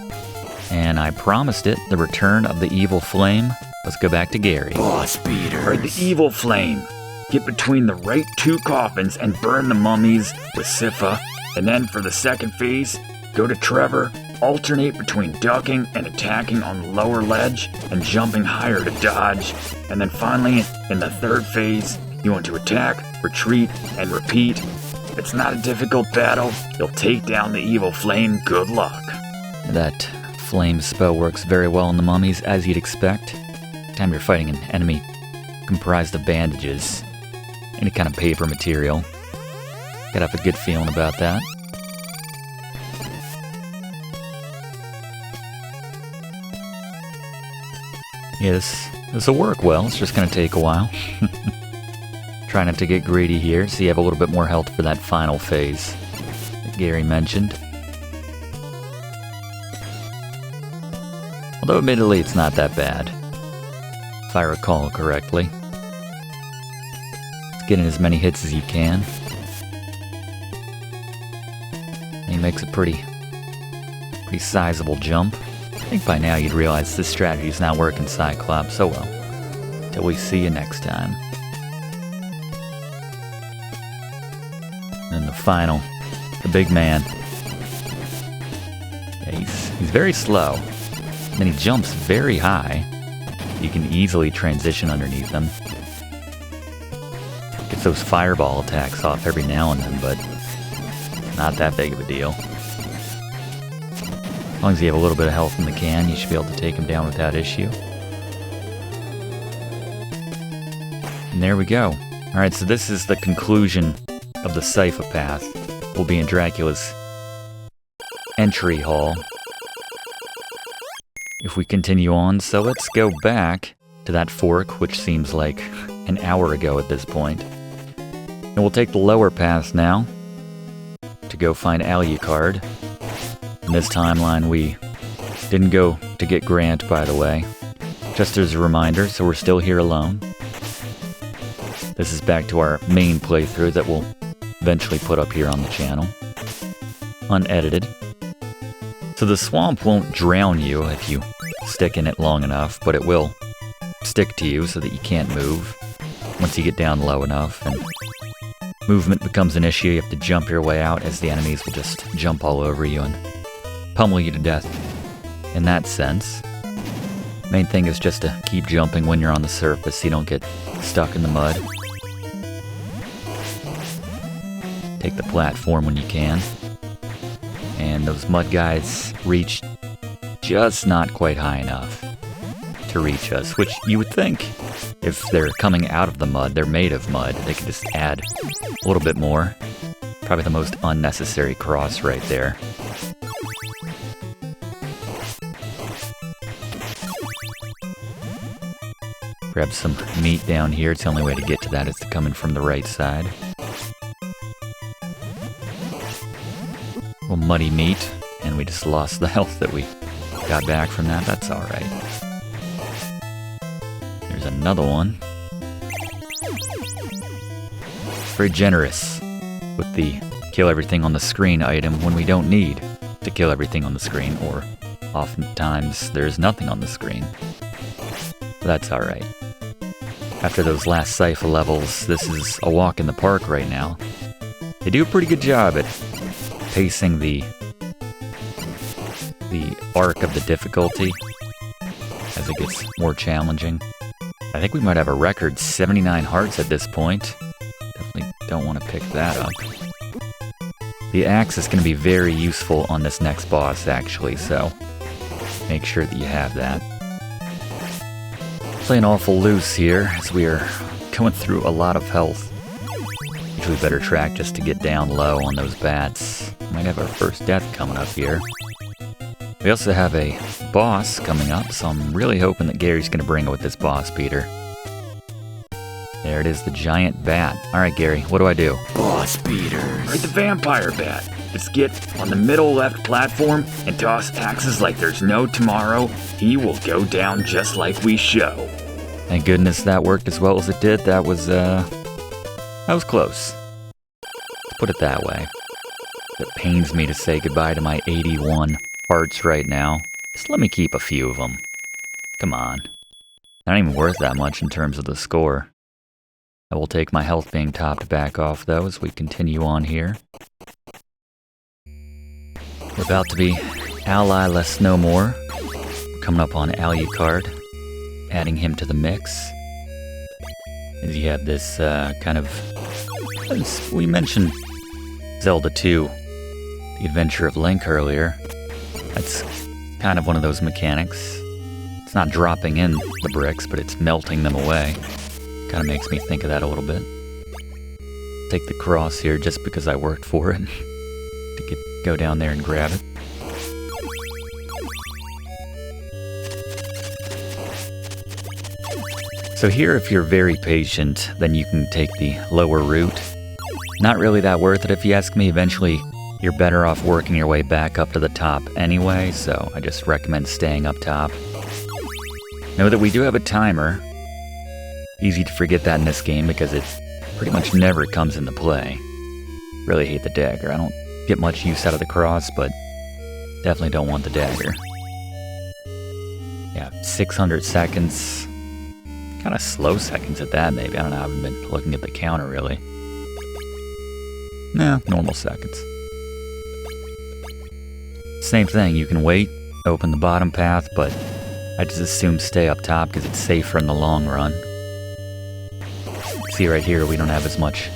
And I promised it, the return of the evil flame. Let's go back to Gary. Boss beaters. Or the evil flame. Get between the right two coffins and burn the mummies with Sypha. And then for the second phase, go to Trevor, alternate between ducking and attacking on the lower ledge and jumping higher to dodge. And then finally, in the third phase, you want to attack, retreat, and repeat. It's not a difficult battle. You'll take down the evil flame. Good luck. That flame spell works very well on the mummies, as you'd expect. Anytime you're fighting an enemy comprised of bandages, any kind of paper material, gotta have a good feeling about that. Yes, this will work well. It's just going to take a while. Try not to get greedy here, so you have a little bit more health for that final phase that Gary mentioned. Although admittedly, it's not that bad, if I recall correctly. Let's get in as many hits as you can. And he makes a pretty sizable jump. I think by now you'd realize this strategy's not working, Cyclops. So well. Till we see you next time. And the final, the big man. Yeah, he's very slow. And then he jumps very high. You can easily transition underneath him. Gets those fireball attacks off every now and then, but not that big of a deal. As long as you have a little bit of health in the can, you should be able to take him down without issue. And there we go. Alright, so this is the conclusion of the Sypha path. We'll be in Dracula's entry hall. If we continue on, so let's go back to that fork, which seems like an hour ago at this point. And we'll take the lower path now to go find Alucard. In this timeline, we didn't go to get Grant, by the way. Just as a reminder, so we're still here alone. This is back to our main playthrough that we'll eventually put up here on the channel. Unedited. So the swamp won't drown you if you stick in it long enough, but it will stick to you so that you can't move once you get down low enough, and movement becomes an issue. You have to jump your way out, as the enemies will just jump all over you and pummel you to death. In that sense, main thing is just to keep jumping when you're on the surface so you don't get stuck in the mud. Take the platform when you can. And those mud guys reach just not quite high enough to reach us, which you would think if they're coming out of the mud, they're made of mud, they could just add a little bit more. Probably the most unnecessary cross right there. Grab some meat down here. It's the only way to get to that is to come in from the right side. Well, muddy meat, and we just lost the health that we got back from that. That's alright. There's another one. Very generous with the kill everything on the screen item when we don't need to kill everything on the screen, or oftentimes there's nothing on the screen. But that's alright. After those last Sypha levels, this is a walk in the park right now. They do a pretty good job at pacing the arc of the difficulty as it gets more challenging. I think we might have a record 79 hearts at this point. Definitely don't want to pick that up. The axe is going to be very useful on this next boss, actually, so make sure that you have that. Playing awful loose here as we are going through a lot of health. Usually better track just to get down low on those bats. Might have our first death coming up here. We also have a boss coming up, so I'm really hoping that Gary's going to bring it with this boss beater. There it is, the giant bat. Alright, Gary, what do I do? Boss beaters. Right, the vampire bat. Just get on the middle left platform and toss axes like there's no tomorrow. He will go down just like we show. Thank goodness that worked as well as it did. That was close. Let's put it that way. It pains me to say goodbye to my 81 hearts right now. Just let me keep a few of them. Come on. Not even worth that much in terms of the score. I will take my health being topped back off, though, as we continue on here. We're about to be ally-less no more. We're coming up on Alucard, adding him to the mix. As you have this kind of... We mentioned Zelda 2, The Adventure of Link earlier. That's kind of one of those mechanics. It's not dropping in the bricks, but it's melting them away. Kind of makes me think of that a little bit. Take the cross here just because I worked for it. To go down there and grab it. So here, if you're very patient, then you can take the lower route. Not really that worth it if you ask me. Eventually, you're better off working your way back up to the top anyway, so I just recommend staying up top. Know that we do have a timer. Easy to forget that in this game because it pretty much never comes into play. Really hate the dagger. I don't get much use out of the cross, but definitely don't want the dagger. Yeah, 600 seconds. Kind of slow seconds at that, maybe. I don't know, I haven't been looking at the counter, really. No, normal seconds. Same thing, you can wait, open the bottom path, but I just assume stay up top because it's safer in the long run. See right here, we don't have as much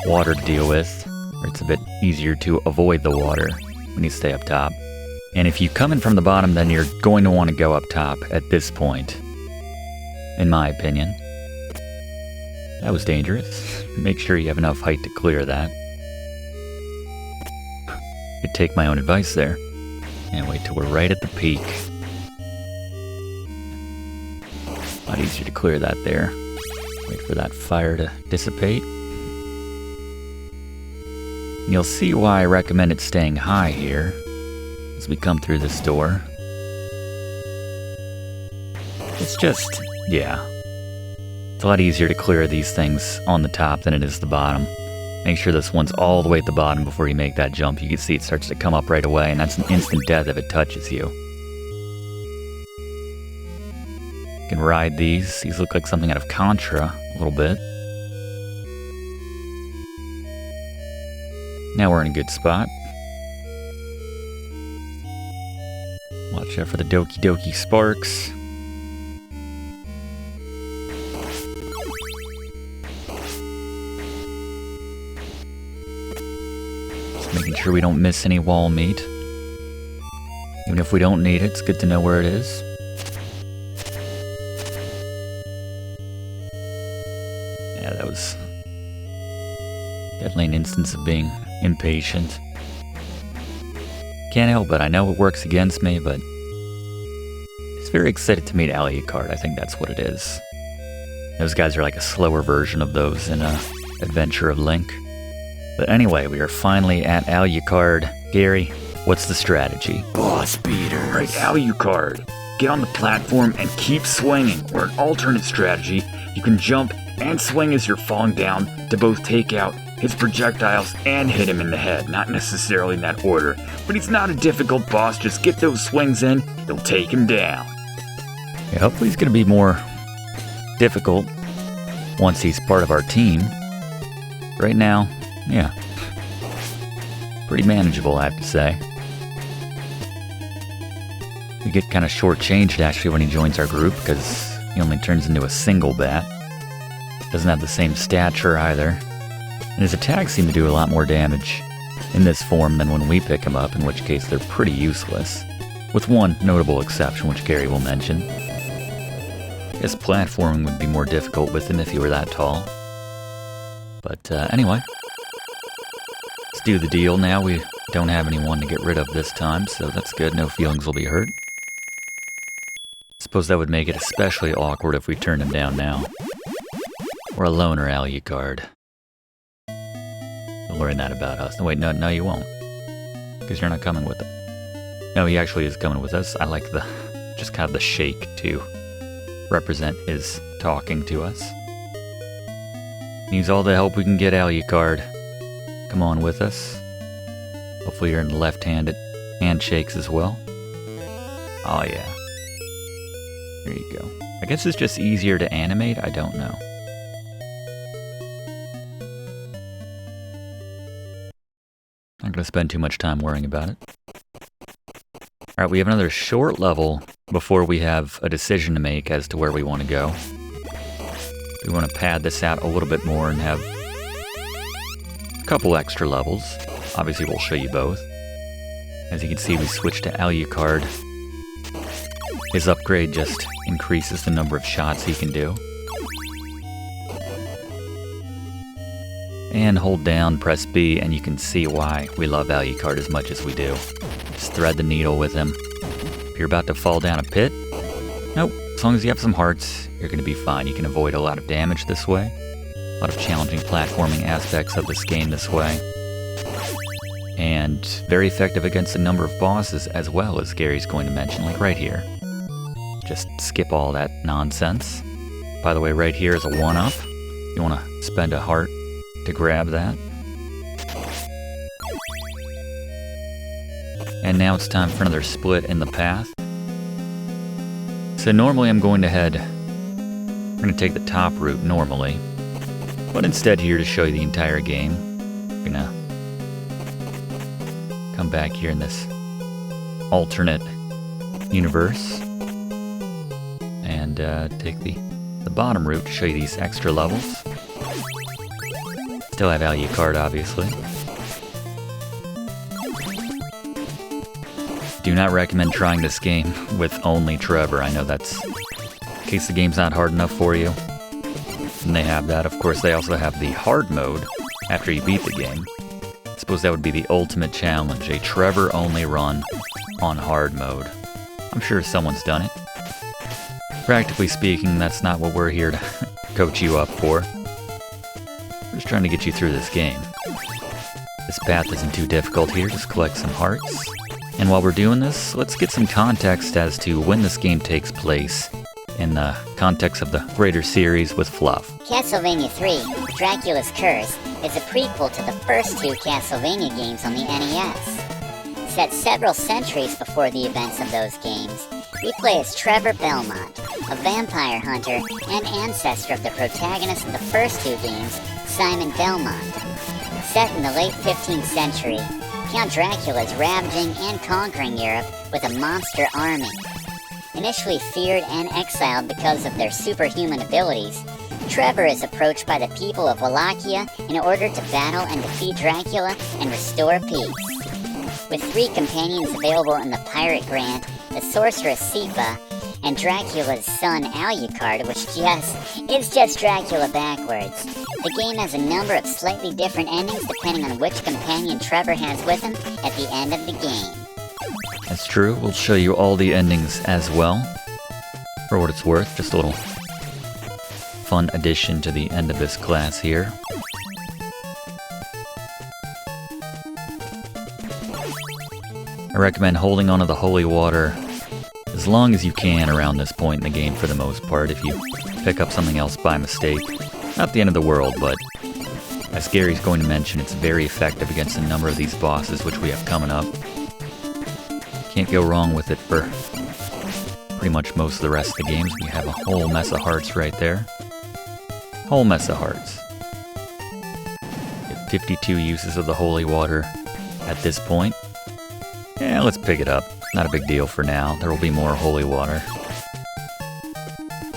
water to deal with, or it's a bit easier to avoid the water when you stay up top. And if you come in from the bottom, then you're going to want to go up top at this point, in my opinion. That was dangerous. Make sure you have enough height to clear that. Could take my own advice there. And wait till we're right at the peak. A lot easier to clear that there. Wait for that fire to dissipate. And you'll see why I recommended staying high here as we come through this door. It's just, yeah. It's a lot easier to clear these things on the top than it is the bottom. Make sure this one's all the way at the bottom before you make that jump. You can see it starts to come up right away, and that's an instant death if it touches you. You can ride these. These look like something out of Contra a little bit. Now we're in a good spot. Watch out for the Doki Doki sparks. Just making sure we don't miss any wall meat. Even if we don't need it, it's good to know where it is. Yeah, that was definitely an instance of being impatient. Can't help it, I know it works against me, but it's very excited to meet Alucard. I think that's what it is. Those guys are like a slower version of those in Adventure of Link. But anyway, we are finally at Alucard. Gary, what's the strategy? Boss beaters. Right, Alucard. Get on the platform and keep swinging. Or an alternate strategy, you can jump and swing as you're falling down to both take out his projectiles and hit him in the head. Not necessarily in that order, but he's not a difficult boss. Just get those swings in, you'll take him down. Yeah, hopefully he's going to be more difficult once he's part of our team. Right now, yeah, pretty manageable, I have to say. We get kind of shortchanged actually when he joins our group because he only turns into a single bat. Doesn't have the same stature either. And his attacks seem to do a lot more damage in this form than when we pick him up, in which case they're pretty useless. With one notable exception, which Gary will mention. I guess platforming would be more difficult with him if he were that tall. But anyway, let's do the deal now. We don't have anyone to get rid of this time, so that's good. No feelings will be hurt. Suppose that would make it especially awkward if we turned him down now. We're a loner, Alucard. You'll learn that about us. No, wait, no, you won't. Because you're not coming with him. No, he actually is coming with us. I like the, just kind of the shake to represent his talking to us. Needs all the help we can get, Alucard. Come on with us. Hopefully you're in the left-handed handshakes as well. Oh yeah. There you go. I guess it's just easier to animate, I don't know. I'm not going to spend too much time worrying about it. Alright, we have another short level before we have a decision to make as to where we want to go. We want to pad this out a little bit more and have a couple extra levels. Obviously, we'll show you both. As you can see, we switched to Alucard. His upgrade just increases the number of shots he can do. And hold down, press B, and you can see why we love Alucard as much as we do. Just thread the needle with him. If you're about to fall down a pit, nope, as long as you have some hearts, you're going to be fine. You can avoid a lot of damage this way. A lot of challenging platforming aspects of this game this way. And very effective against a number of bosses as well, as Gary's going to mention, like right here. Just skip all that nonsense. By the way, right here is a one-up. You want to spend a heart to grab that. And now it's time for another split in the path. So normally I'm going to take the top route normally. But instead here to show you the entire game, I'm gonna come back here in this alternate universe and take the bottom route to show you these extra levels. Still have Alucard, obviously. Do not recommend trying this game with only Trevor. I know that's in case the game's not hard enough for you. And they have that. Of course, they also have the hard mode after you beat the game. I suppose that would be the ultimate challenge, a Trevor-only run on hard mode. I'm sure someone's done it. Practically speaking, that's not what we're here to coach you up for. We're just trying to get you through this game. This path isn't too difficult here, just collect some hearts. And while we're doing this, let's get some context as to when this game takes place in the context of the greater series with Fluff. Castlevania III, Dracula's Curse, is a prequel to the first two Castlevania games on the NES. Set several centuries before the events of those games, we play as Trevor Belmont, a vampire hunter and ancestor of the protagonist of the first two games, Simon Belmont. Set in the late 15th century, Count Dracula is ravaging and conquering Europe with a monster army. Initially feared and exiled because of their superhuman abilities, Trevor is approached by the people of Wallachia in order to battle and defeat Dracula and restore peace. With 3 companions available in the Pirate Grant, the sorceress Sypha, and Dracula's son Alucard, which is just Dracula backwards. The game has a number of slightly different endings depending on which companion Trevor has with him at the end of the game. That's true. We'll show you all the endings as well. For what it's worth, just a little fun addition to the end of this class here. I recommend holding onto the holy water as long as you can around this point in the game for the most part. If you pick up something else by mistake, not the end of the world, but as Gary's going to mention, it's very effective against a number of these bosses which we have coming up. Can't go wrong with it for pretty much most of the rest of the games. We have a whole mess of hearts right there. Whole mess of hearts. We have 52 uses of the holy water at this point. Yeah, let's pick it up. Not a big deal for now. There will be more holy water.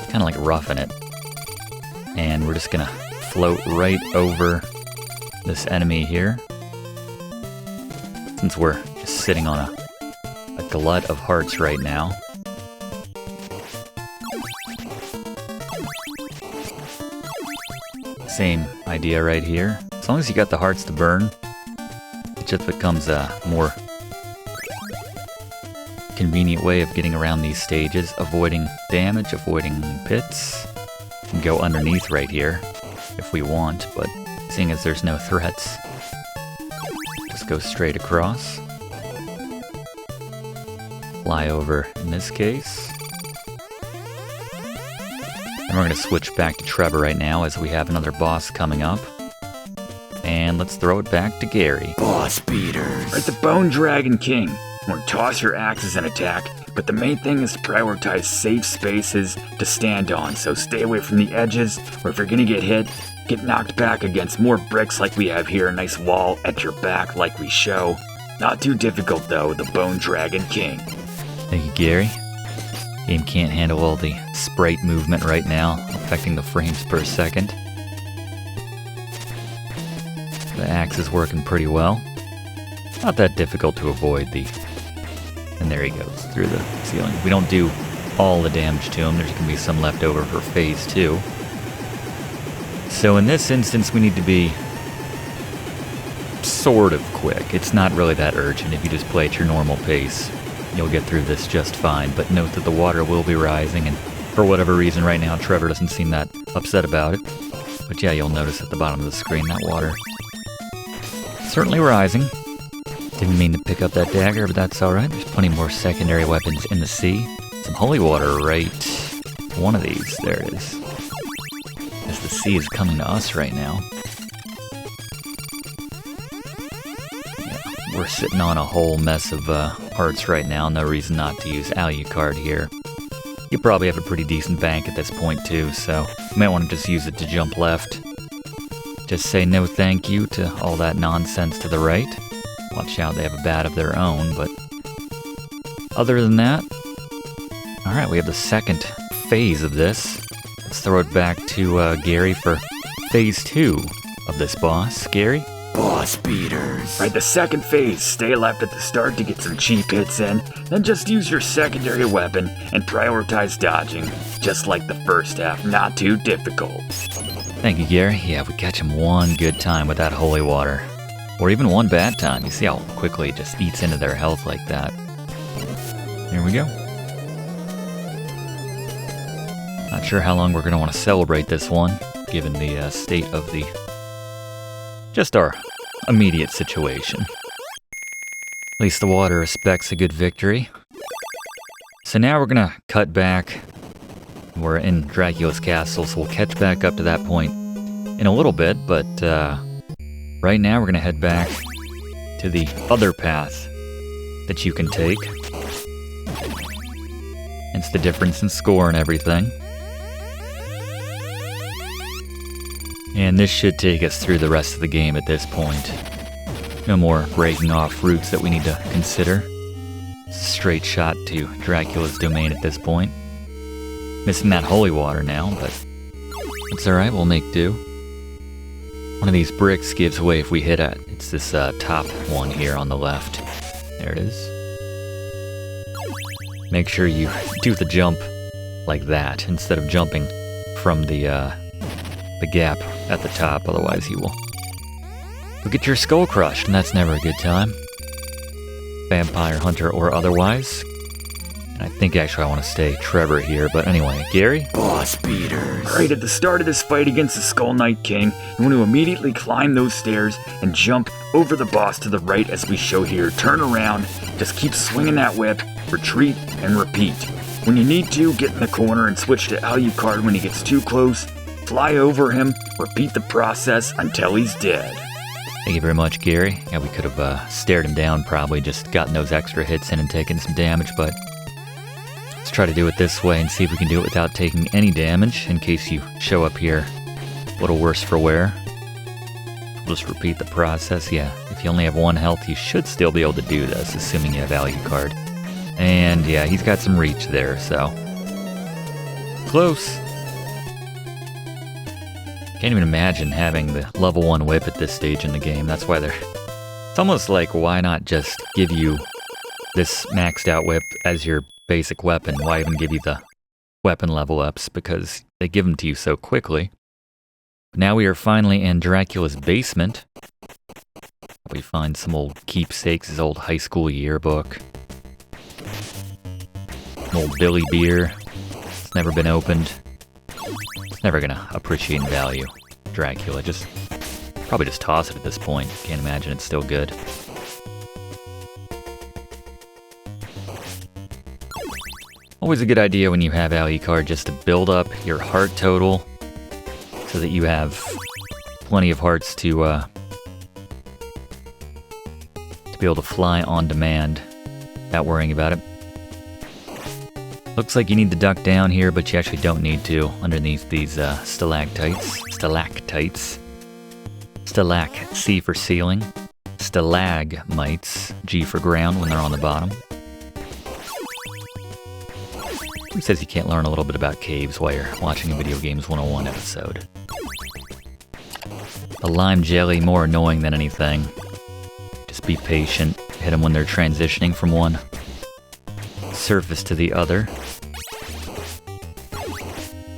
Kind of like roughing it. And we're just gonna float right over this enemy here. Since we're just sitting on a glut of hearts right now. Same idea right here. As long as you got the hearts to burn, it just becomes a more convenient way of getting around these stages, avoiding damage, avoiding pits. We can go underneath right here if we want, but seeing as there's no threats, just go straight across. Fly over in this case. And we're going to switch back to Trevor right now as we have another boss coming up. And let's throw it back to Gary. Boss beaters. Right, the Bone Dragon King. Or toss your axes and attack, but the main thing is to prioritize safe spaces to stand on, so stay away from the edges, or if you're gonna get hit, get knocked back against more bricks like we have here, a nice wall at your back like we show. Not too difficult though, the Bone Dragon King. Thank you, Gary. Game can't handle all the sprite movement right now, affecting the frames per second. The axe is working pretty well. Not that difficult to avoid the... And there he goes, through the ceiling. We don't do all the damage to him. There's going to be some left over for phase 2. So in this instance, we need to be sort of quick. It's not really that urgent. If you just play at your normal pace, you'll get through this just fine. But note that the water will be rising, and For whatever reason right now, Trevor doesn't seem that upset about it. But yeah, you'll notice at the bottom of the screen that water certainly rising. Didn't mean to pick up that dagger, but that's alright. There's plenty more secondary weapons in the sea. Some holy water right... one of these. There it is. As the sea is coming to us right now. Yeah, we're sitting on a whole mess of hearts right now. No reason not to use Alucard here. You probably have a pretty decent bank at this point too, so you might want to just use it to jump left. Just say no thank you to all that nonsense to the right. Watch out, they have a bat of their own, but other than that, alright, we have the second phase of this. Let's throw it back to Gary for phase 2 of this boss. Gary? Boss beaters. Right, the second phase, stay left at the start to get some cheap hits in, then just use your secondary weapon and prioritize dodging. Just like the first half, not too difficult. Thank you, Gary. Yeah, if we catch him one good time with that holy water, or even one bad time, you see how quickly it just eats into their health like that. Here we go. Not sure how long we're going to want to celebrate this one, given the state of the... just our immediate situation. At least the water respects a good victory. So now we're going to cut back. We're in Dracula's castle, so we'll catch back up to that point in a little bit, but right now we're going to head back to the other path that you can take. Hence the difference in score and everything. And this should take us through the rest of the game at this point. No more breaking off routes that we need to consider. It's a straight shot to Dracula's domain at this point. Missing that holy water now, but it's alright, we'll make do. One of these bricks gives way if we hit it. It's this top one here on the left. There it is. Make sure you do the jump like that instead of jumping from the gap at the top, otherwise you will get your skull crushed, and that's never a good time. Vampire hunter or otherwise. And I think actually I want to stay Trevor here, but anyway, Gary? Boss beaters. Right at the start of this fight against the Skull Knight King, you want to immediately climb those stairs and jump over the boss to the right as we show here. Turn around, just keep swinging that whip, retreat, and repeat. When you need to, get in the corner and switch to Alucard when he gets too close. Fly over him, repeat the process until he's dead. Thank you very much, Gary. Yeah, we could have stared him down, probably just gotten those extra hits in and taken some damage, but let's try to do it this way and see if we can do it without taking any damage, in case you show up here a little worse for wear. We'll just repeat the process. Yeah, if you only have 1 health, you should still be able to do this, assuming you have Alucard. And yeah, he's got some reach there, so close. Can't even imagine having the level 1 whip at this stage in the game. That's why it's almost like, why not just give you this maxed out whip as your basic weapon? Why even give you the weapon level ups? Because they give them to you so quickly. Now we are finally in Dracula's basement. We find some old keepsakes, his old high school yearbook. An old Billy beer. It's never been opened. It's never gonna appreciate in value. Dracula, probably just toss it at this point. Can't imagine it's still good. Always a good idea when you have Alucard just to build up your heart total so that you have plenty of hearts to be able to fly on demand without worrying about it. Looks like you need to duck down here, but you actually don't need to underneath these stalactites. Stalac, C for ceiling. Stalagmites, G for ground when they're on the bottom. Who says you can't learn a little bit about caves while you're watching a Video Games 101 episode? The lime jelly, more annoying than anything. Just be patient. Hit them when they're transitioning from one surface to the other.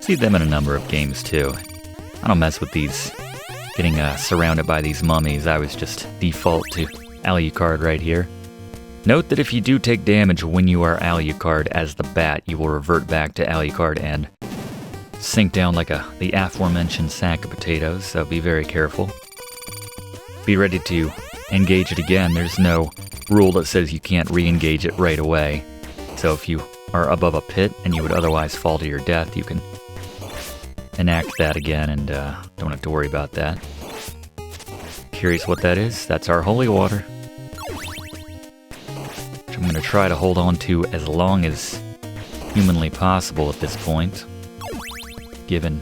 See them in a number of games too. I don't mess with these, getting surrounded by these mummies. I was just default to Alucard right here. Note that if you do take damage when you are Alucard as the bat, you will revert back to Alucard and sink down like the aforementioned sack of potatoes, so be very careful. Be ready to engage it again. There's no rule that says you can't re-engage it right away. So if you are above a pit and you would otherwise fall to your death, you can enact that again and don't have to worry about that. Curious what that is? That's our holy water, which I'm going to try to hold on to as long as humanly possible at this point, given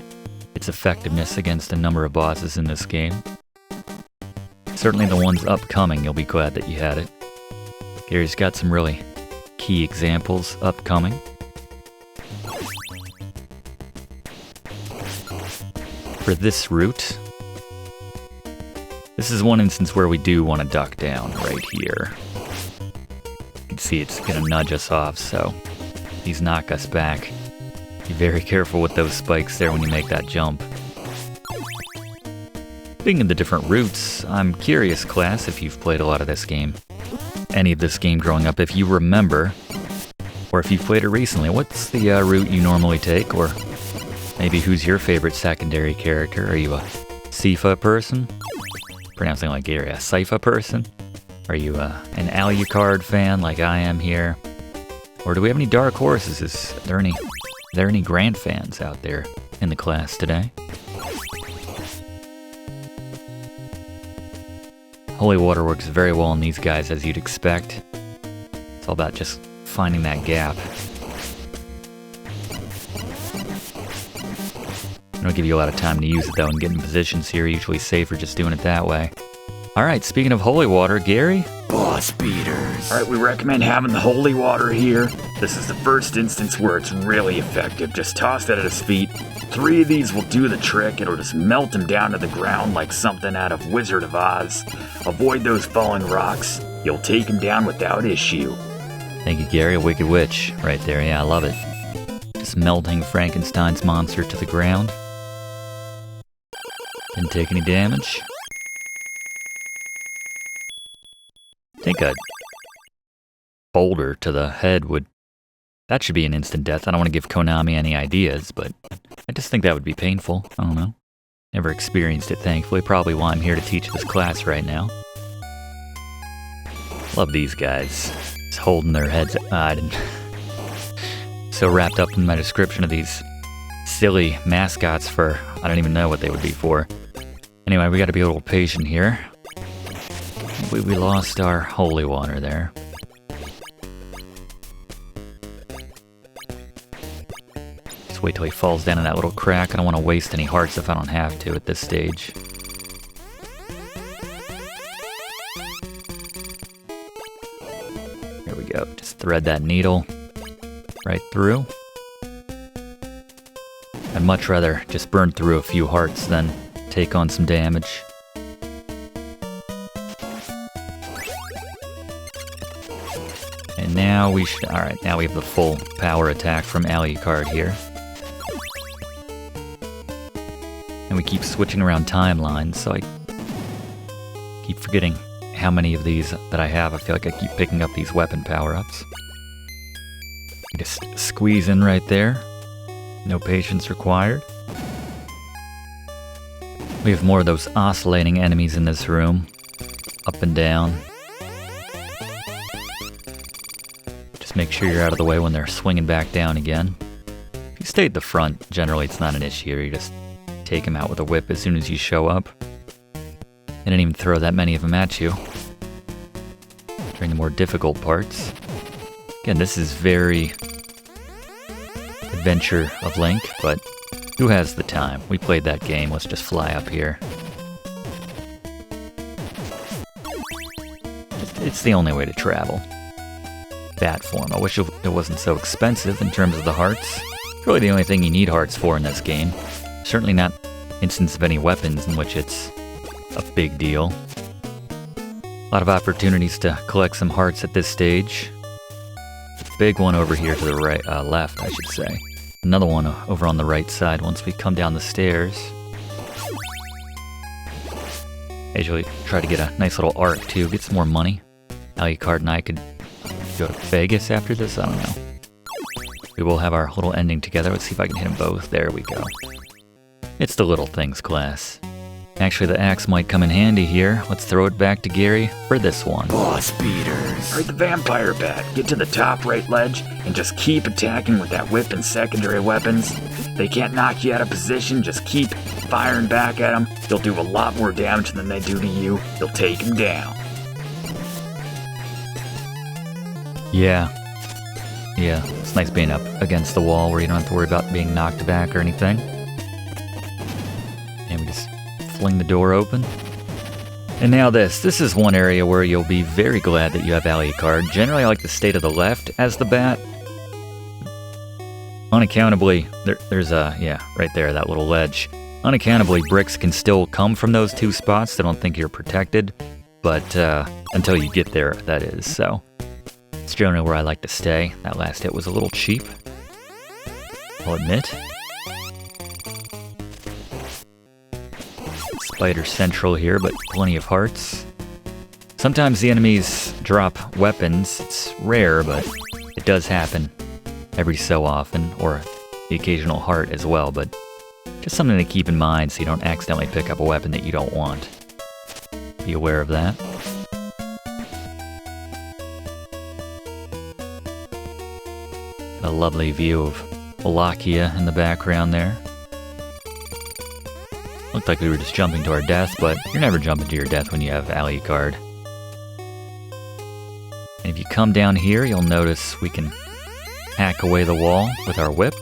its effectiveness against a number of bosses in this game. Certainly the ones upcoming, you'll be glad that you had it. Gary's got some really key examples upcoming. For this route, this is one instance where we do want to duck down right here. You can see it's going to nudge us off, so these knock us back. Be very careful with those spikes there when you make that jump. Speaking of the different routes, I'm curious, class, if you've played a lot of this game. Any of this game growing up, if you remember, or if you've played it recently, what's the route you normally take? Or maybe who's your favorite secondary character? Are you a Sypha person? Pronouncing like Gary, a Sypha person? Are you an Alucard fan like I am here? Or do we have any dark horses? Is there any Grant fans out there in the class today? Holy water works very well on these guys, as you'd expect. It's all about just finding that gap. It'll give you a lot of time to use it though and get in positions here. Usually safer just doing it that way. Alright, speaking of holy water, Gary? Boss beaters. Alright, we recommend having the holy water here. This is the first instance where it's really effective. Just toss that at his feet. 3 of these will do the trick. It'll just melt him down to the ground like something out of Wizard of Oz. Avoid those falling rocks. You'll take him down without issue. Thank you, Gary. A wicked witch right there. Yeah, I love it. Just melting Frankenstein's monster to the ground. Didn't take any damage. I think a boulder to the head would... That should be an instant death. I don't want to give Konami any ideas, but I just think that would be painful. I don't know. Never experienced it, thankfully. Probably why I'm here to teach this class right now. Love these guys. Just holding their heads. I didn't... So wrapped up in my description of these silly mascots for... I don't even know what they would be for. Anyway, we got to be a little patient here. We lost our holy water there. Just wait till he falls down in that little crack. I don't want to waste any hearts if I don't have to at this stage. Here we go. Just thread that needle right through. I'd much rather just burn through a few hearts than take on some damage. And now we should... Alright, now we have the full power attack from Alucard here. And we keep switching around timelines, so I keep forgetting how many of these that I have. I feel like I keep picking up these weapon power-ups. Just squeeze in right there. No patience required. We have more of those oscillating enemies in this room. Up and down. Just make sure you're out of the way when they're swinging back down again. If you stay at the front, generally it's not an issue. You just take them out with a whip as soon as you show up. They didn't even throw that many of them at you during the more difficult parts. Again, this is very Adventure of Link, but who has the time? We played that game. Let's just fly up here. It's the only way to travel. Bat form. I wish it wasn't so expensive in terms of the hearts. Really the only thing you need hearts for in this game. Certainly not instance of any weapons in which it's a big deal. A lot of opportunities to collect some hearts at this stage. Big one over here to the right, left, I should say. Another one over on the right side once we come down the stairs. I usually try to get a nice little arc too, get some more money. Alucard and I could go to Vegas after this? I don't know. We will have our little ending together. Let's see if I can hit them both. There we go. It's the little things class. Actually, the axe might come in handy here. Let's throw it back to Gary for this one. Boss beaters. Alright, the vampire bat. Get to the top right ledge and just keep attacking with that whip and secondary weapons. They can't knock you out of position, just keep firing back at them. They'll do a lot more damage than they do to you. You'll take them down. Yeah, it's nice being up against the wall where you don't have to worry about being knocked back or anything. And we just fling the door open. And now this is one area where you'll be very glad that you have Alucard. Generally, I like to stay to the left as the bat. Unaccountably, there's right there, that little ledge. Unaccountably, bricks can still come from those two spots. They don't think you're protected, but until you get there, that is. So it's generally where I like to stay. That last hit was a little cheap, I'll admit. Spider central here, but plenty of hearts. Sometimes the enemies drop weapons. It's rare, but it does happen every so often, or the occasional heart as well, but just something to keep in mind so you don't accidentally pick up a weapon that you don't want. Be aware of that. A lovely view of Wallachia in the background there. Looked like we were just jumping to our death, but you're never jumping to your death when you have Alucard. And if you come down here, you'll notice we can hack away the wall with our whip.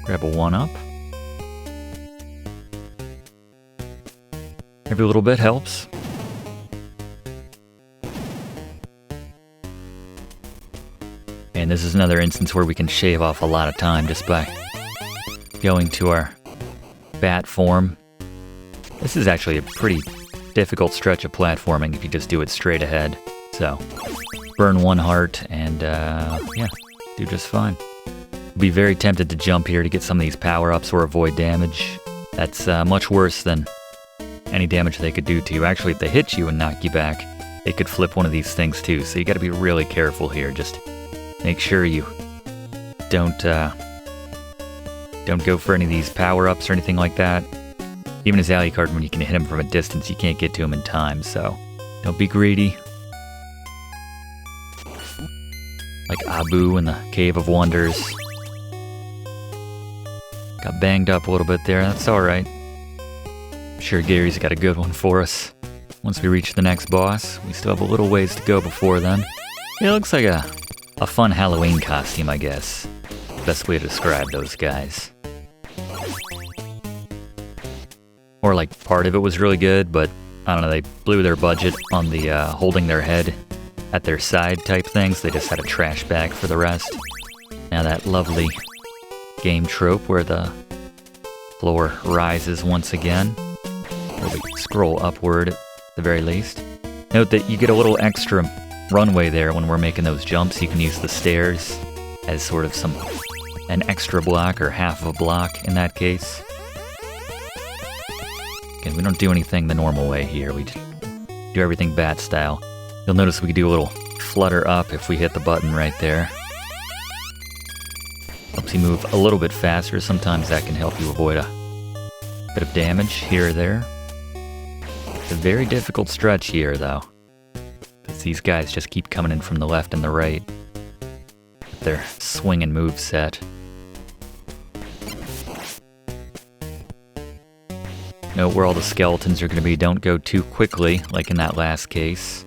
Grab a 1-up. Every little bit helps. And this is another instance where we can shave off a lot of time just by going to our bat form. This is actually a pretty difficult stretch of platforming if you just do it straight ahead. So, burn 1 heart and do just fine. Be very tempted to jump here to get some of these power-ups or avoid damage. That's much worse than any damage they could do to you. Actually, if they hit you and knock you back, they could flip one of these things too. So you gotta be really careful here. Just make sure you don't go for any of these power-ups or anything like that. Even as Alucard, when you can hit him from a distance, you can't get to him in time, so don't be greedy. Like Abu in the Cave of Wonders. Got banged up a little bit there, that's alright. I'm sure Gary's got a good one for us. Once we reach the next boss, we still have a little ways to go before then. It looks like a fun Halloween costume, I guess. Best way to describe those guys. Or like part of it was really good, but I don't know, they blew their budget on the holding their head at their side type things. They just had a trash bag for the rest. Now that lovely game trope where the floor rises once again. Or we scroll upward at the very least. Note that you get a little extra runway there when we're making those jumps. You can use the stairs as sort of an extra block or half of a block in that case. Again, we don't do anything the normal way here. We just do everything bat style. You'll notice we can do a little flutter up if we hit the button right there. Helps you move a little bit faster. Sometimes that can help you avoid a bit of damage here or there. It's a very difficult stretch here, though. Because these guys just keep coming in from the left and the right with their swing and move set. Note where all the skeletons are going to be. Don't go too quickly, like in that last case.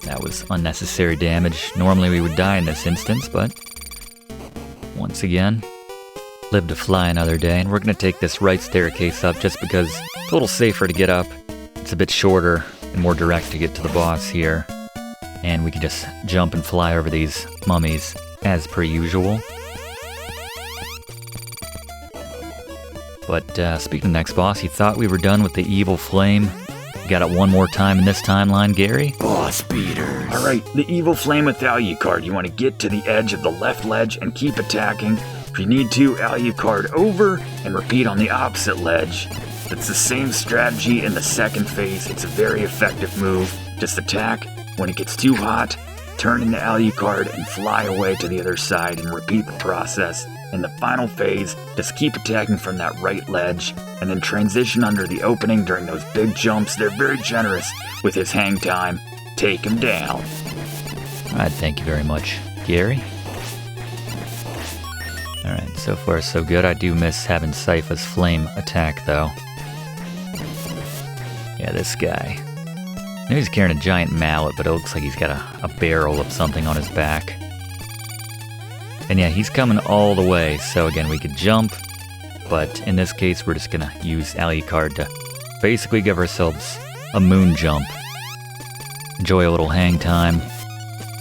That was unnecessary damage. Normally we would die in this instance, but once again, live to fly another day. And we're going to take this right staircase up just because it's a little safer to get up. It's a bit shorter and more direct to get to the boss here. And we can just jump and fly over these mummies as per usual. But speaking of the next boss, you thought we were done with the evil flame. You got it one more time in this timeline, Gary? Boss beaters. Alright, the evil flame with Alucard. You want to get to the edge of the left ledge and keep attacking. If you need to, Alucard over and repeat on the opposite ledge. It's the same strategy in the second phase. It's a very effective move. Just attack. When it gets too hot, turn into Alucard and fly away to the other side and repeat the process. In the final phase, just keep attacking from that right ledge and then transition under the opening during those big jumps. They're very generous with his hang time. Take him down. Alright, thank you very much, Gary. Alright, so far so good. I do miss having Sypha's flame attack, though. Yeah, this guy. I know he's carrying a giant mallet, but it looks like he's got a barrel of something on his back. And yeah, he's coming all the way, so again, we could jump, but in this case, we're just gonna use Alucard to basically give ourselves a moon jump. Enjoy a little hang time,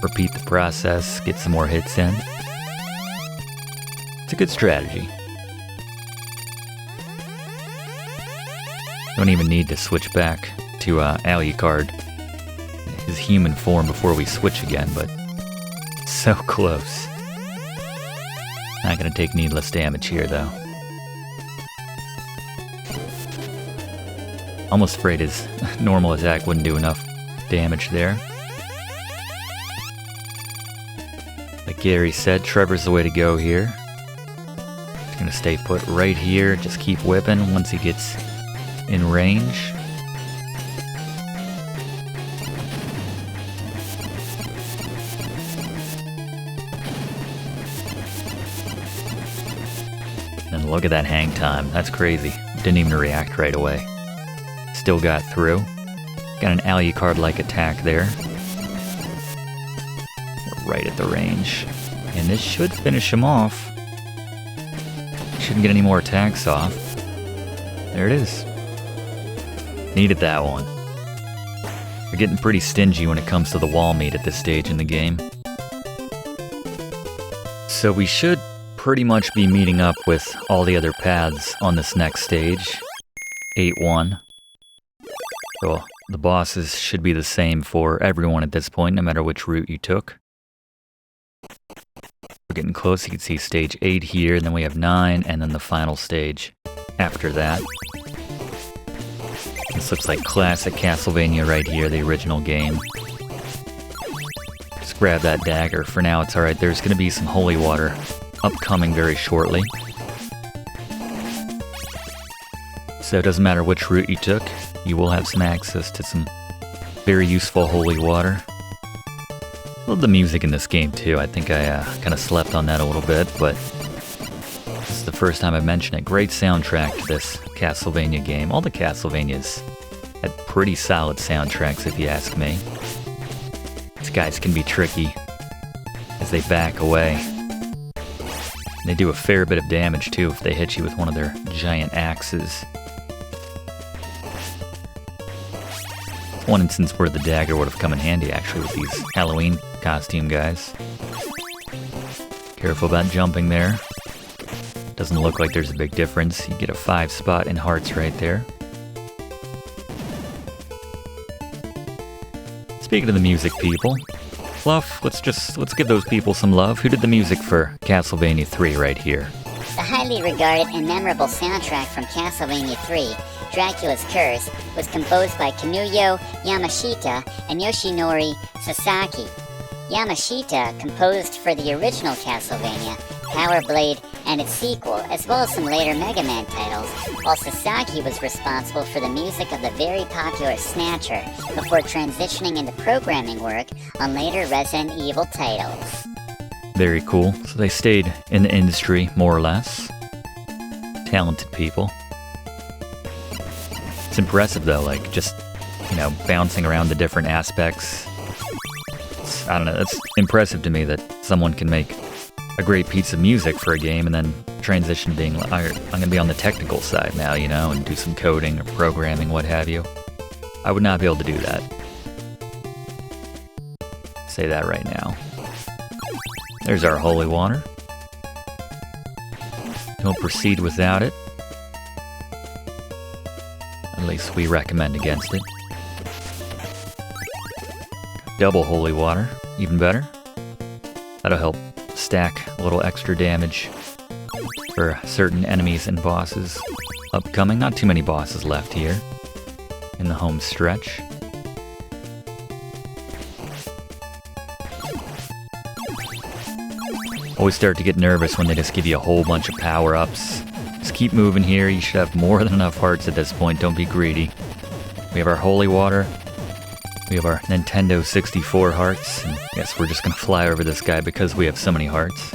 repeat the process, get some more hits in. It's a good strategy. Don't even need to switch back to Alucard, his human form, before we switch again, but so close. Not gonna take needless damage here, though. Almost afraid his normal attack wouldn't do enough damage there. Like Gary said, Trevor's the way to go here. He's gonna stay put right here, just keep whipping once he gets in range. And look at that hang time. That's crazy. Didn't even react right away. Still got through. Got an Alucard-like attack there. Right at the range. And this should finish him off. Shouldn't get any more attacks off. There it is. Needed that one. We're getting pretty stingy when it comes to the wall meat at this stage in the game. So we should pretty much be meeting up with all the other paths on this next stage. 8-1. So the bosses should be the same for everyone at this point, no matter which route you took. We're getting close. You can see stage 8 here, and then we have 9, and then the final stage after that. This looks like classic Castlevania right here, the original game. Just grab that dagger. For now, it's alright. There's going to be some holy water upcoming very shortly. So it doesn't matter which route you took, you will have some access to some very useful holy water. Love the music in this game too. I think I kind of slept on that a little bit, but this is the first time I've mentioned it. Great soundtrack to this Castlevania game. All the Castlevanias had pretty solid soundtracks if you ask me. These guys can be tricky as they back away. They do a fair bit of damage too if they hit you with one of their giant axes. One instance where the dagger would have come in handy actually with these Halloween costume guys. Careful about jumping there. Doesn't look like there's a big difference. You get a 5 spot in hearts right there. Speaking of the music people, Fluff, let's give those people some love. Who did the music for Castlevania III right here? The highly regarded and memorable soundtrack from Castlevania III, Dracula's Curse, was composed by Kinuyo Yamashita and Yoshinori Sasaki. Yamashita composed for the original Castlevania, Power Blade, and its sequel, as well as some later Mega Man titles, while Sasaki was responsible for the music of the very popular Snatcher before transitioning into programming work on later Resident Evil titles. Very cool. So they stayed in the industry, more or less. Talented people. It's impressive though, like just, bouncing around the different aspects. I don't know, it's impressive to me that someone can make a great piece of music for a game and then transition to being like, I'm going to be on the technical side now, and do some coding or programming, what have you. I would not be able to do that. Say that right now. There's our holy water. Don't proceed without it. At least we recommend against it. Double holy water, even better. That'll help stack a little extra damage for certain enemies and bosses. upcoming. Not too many bosses left here in the home stretch. Always start to get nervous when they just give you a whole bunch of power-ups. Just keep moving here. You should have more than enough hearts at this point. Don't be greedy. We have our holy water. We have our Nintendo 64 hearts. And yes, we're just going to fly over this guy because we have so many hearts.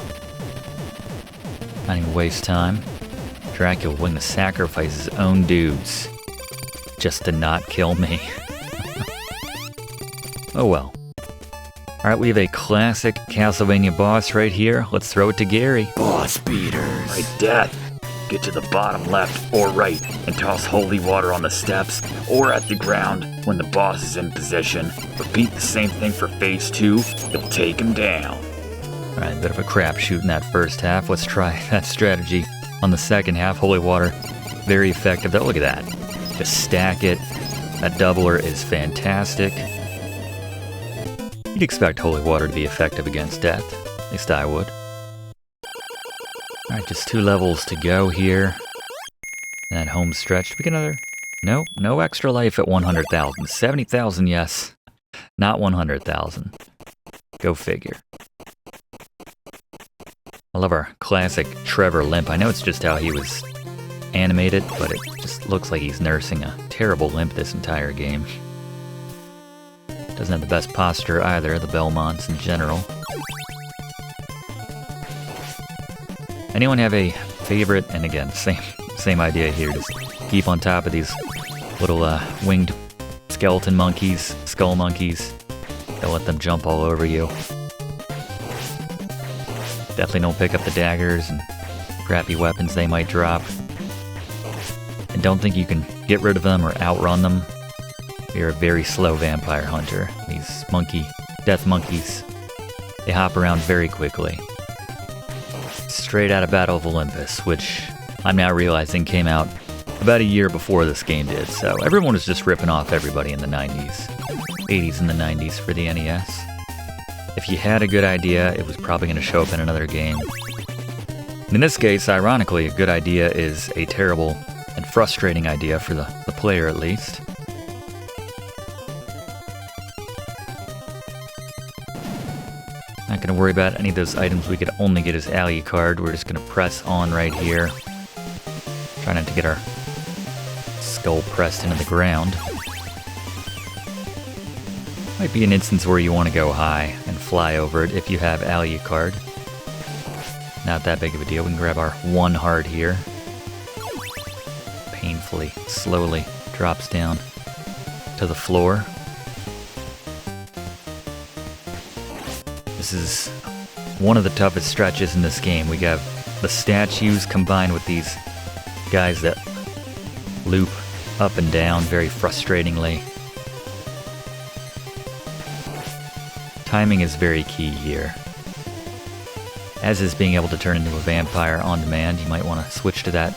Not even waste time. Dracula willing to sacrifice his own dudes just to not kill me. Oh well. Alright, we have a classic Castlevania boss right here. Let's throw it to Gary. Boss beaters. Right, Death. Get to the bottom left or right and toss holy water on the steps or at the ground when the boss is in position. Repeat the same thing for phase 2, but take him down. Alright, a bit of a crapshoot in that first half. Let's try that strategy on the second half. Holy water, very effective. Look at that. Just stack it. That doubler is fantastic. You'd expect holy water to be effective against death. At least I would. Alright, just 2 levels to go here. That home stretch. Did we get another? No, no extra life at 100,000. 70,000, yes. Not 100,000. Go figure. I love our classic Trevor limp. I know it's just how he was animated, but it just looks like he's nursing a terrible limp this entire game. Doesn't have the best posture either, the Belmonts in general. Anyone have a favorite? And again, same idea here. Just keep on top of these little winged skeleton monkeys, skull monkeys. Don't let them jump all over you. Definitely don't pick up the daggers and crappy weapons they might drop. And don't think you can get rid of them or outrun them. You're a very slow vampire hunter. These death monkeys, they hop around very quickly. Straight out of Battle of Olympus, which I'm now realizing came out about a year before this game did, so everyone was just ripping off everybody in the 90s. 80s and the 90s for the NES. If you had a good idea, it was probably going to show up in another game. In this case, ironically, a good idea is a terrible and frustrating idea for the player at least. Not going to worry about any of those items we could only get as Alucard. We're just going to press on right here. Try not to get our skull pressed into the ground. Might be an instance where you want to go high and fly over it if you have Alucard. Not that big of a deal. We can grab our 1 heart here. Painfully, slowly drops down to the floor. This is one of the toughest stretches in this game. We have the statues combined with these guys that loop up and down very frustratingly. Timing is very key here. As is being able to turn into a vampire on demand. You might want to switch to that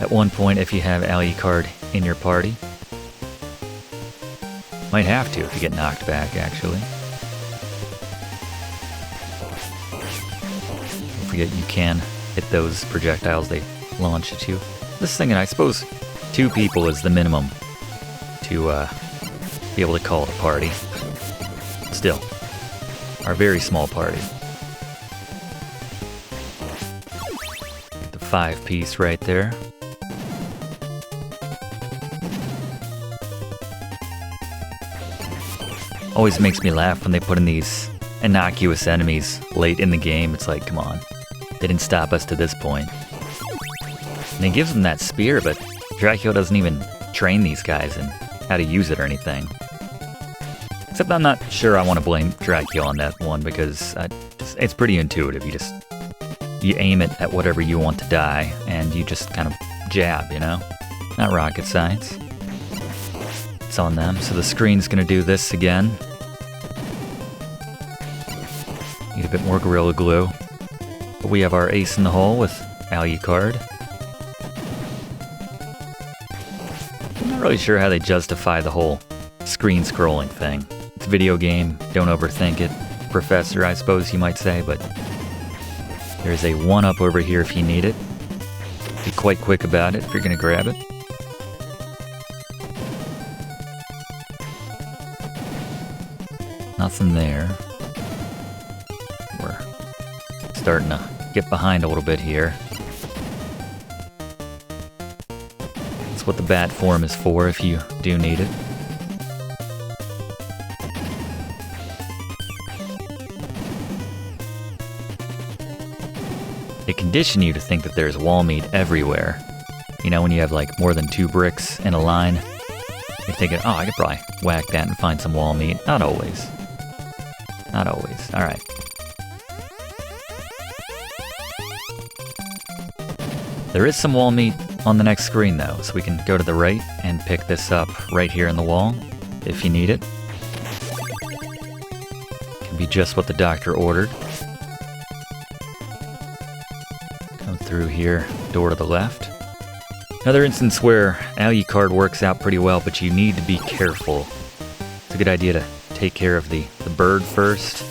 at one point if you have Alucard in your party. Might have to if you get knocked back, actually. Don't forget you can hit those projectiles they launch at you. This thing, and I suppose 2 people is the minimum to be able to call it a party. Still, our very small party. Get the 5-piece right there. Always makes me laugh when they put in these innocuous enemies late in the game. It's like, come on, they didn't stop us to this point. And he gives them that spear, but Dracula doesn't even train these guys in how to use it or anything. Except I'm not sure I want to blame Dracula on that one, because it's pretty intuitive. You aim it at whatever you want to die, and you just kind of jab, you know? Not rocket science. It's on them. So the screen's going to do this again. Need a bit more Gorilla Glue. But we have our ace in the hole with Alucard. I'm not really sure how they justify the whole screen scrolling thing. It's a video game, don't overthink it. Professor, I suppose you might say, but there's a 1-up over here if you need it. Be quite quick about it if you're gonna grab it. Nothing there. We're starting to get behind a little bit here. That's what the bat form is for if you do need it. They condition you to think that there's wall meat everywhere. You know, when you have like more than 2 bricks in a line, you're thinking, oh, I could probably whack that and find some wall meat. Not always. Not always. Alright. There is some wall meat on the next screen though, so we can go to the right and pick this up right here in the wall if you need it. Can be just what the doctor ordered. Come through here, door to the left. Another instance where Alucard works out pretty well, but you need to be careful. It's a good idea to take care of the bird first.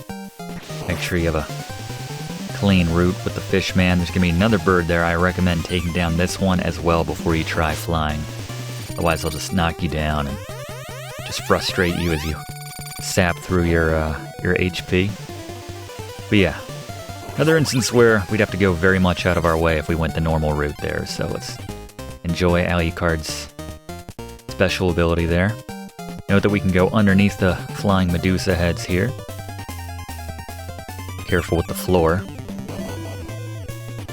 Make sure you have a clean route with the fish man. There's going to be another bird there. I recommend taking down this one as well before you try flying. Otherwise, they'll just knock you down and just frustrate you as you sap through your HP. But yeah, another instance where we'd have to go very much out of our way if we went the normal route there. So let's enjoy Alucard's special ability there. Note that we can go underneath the flying Medusa heads here. Careful with the floor.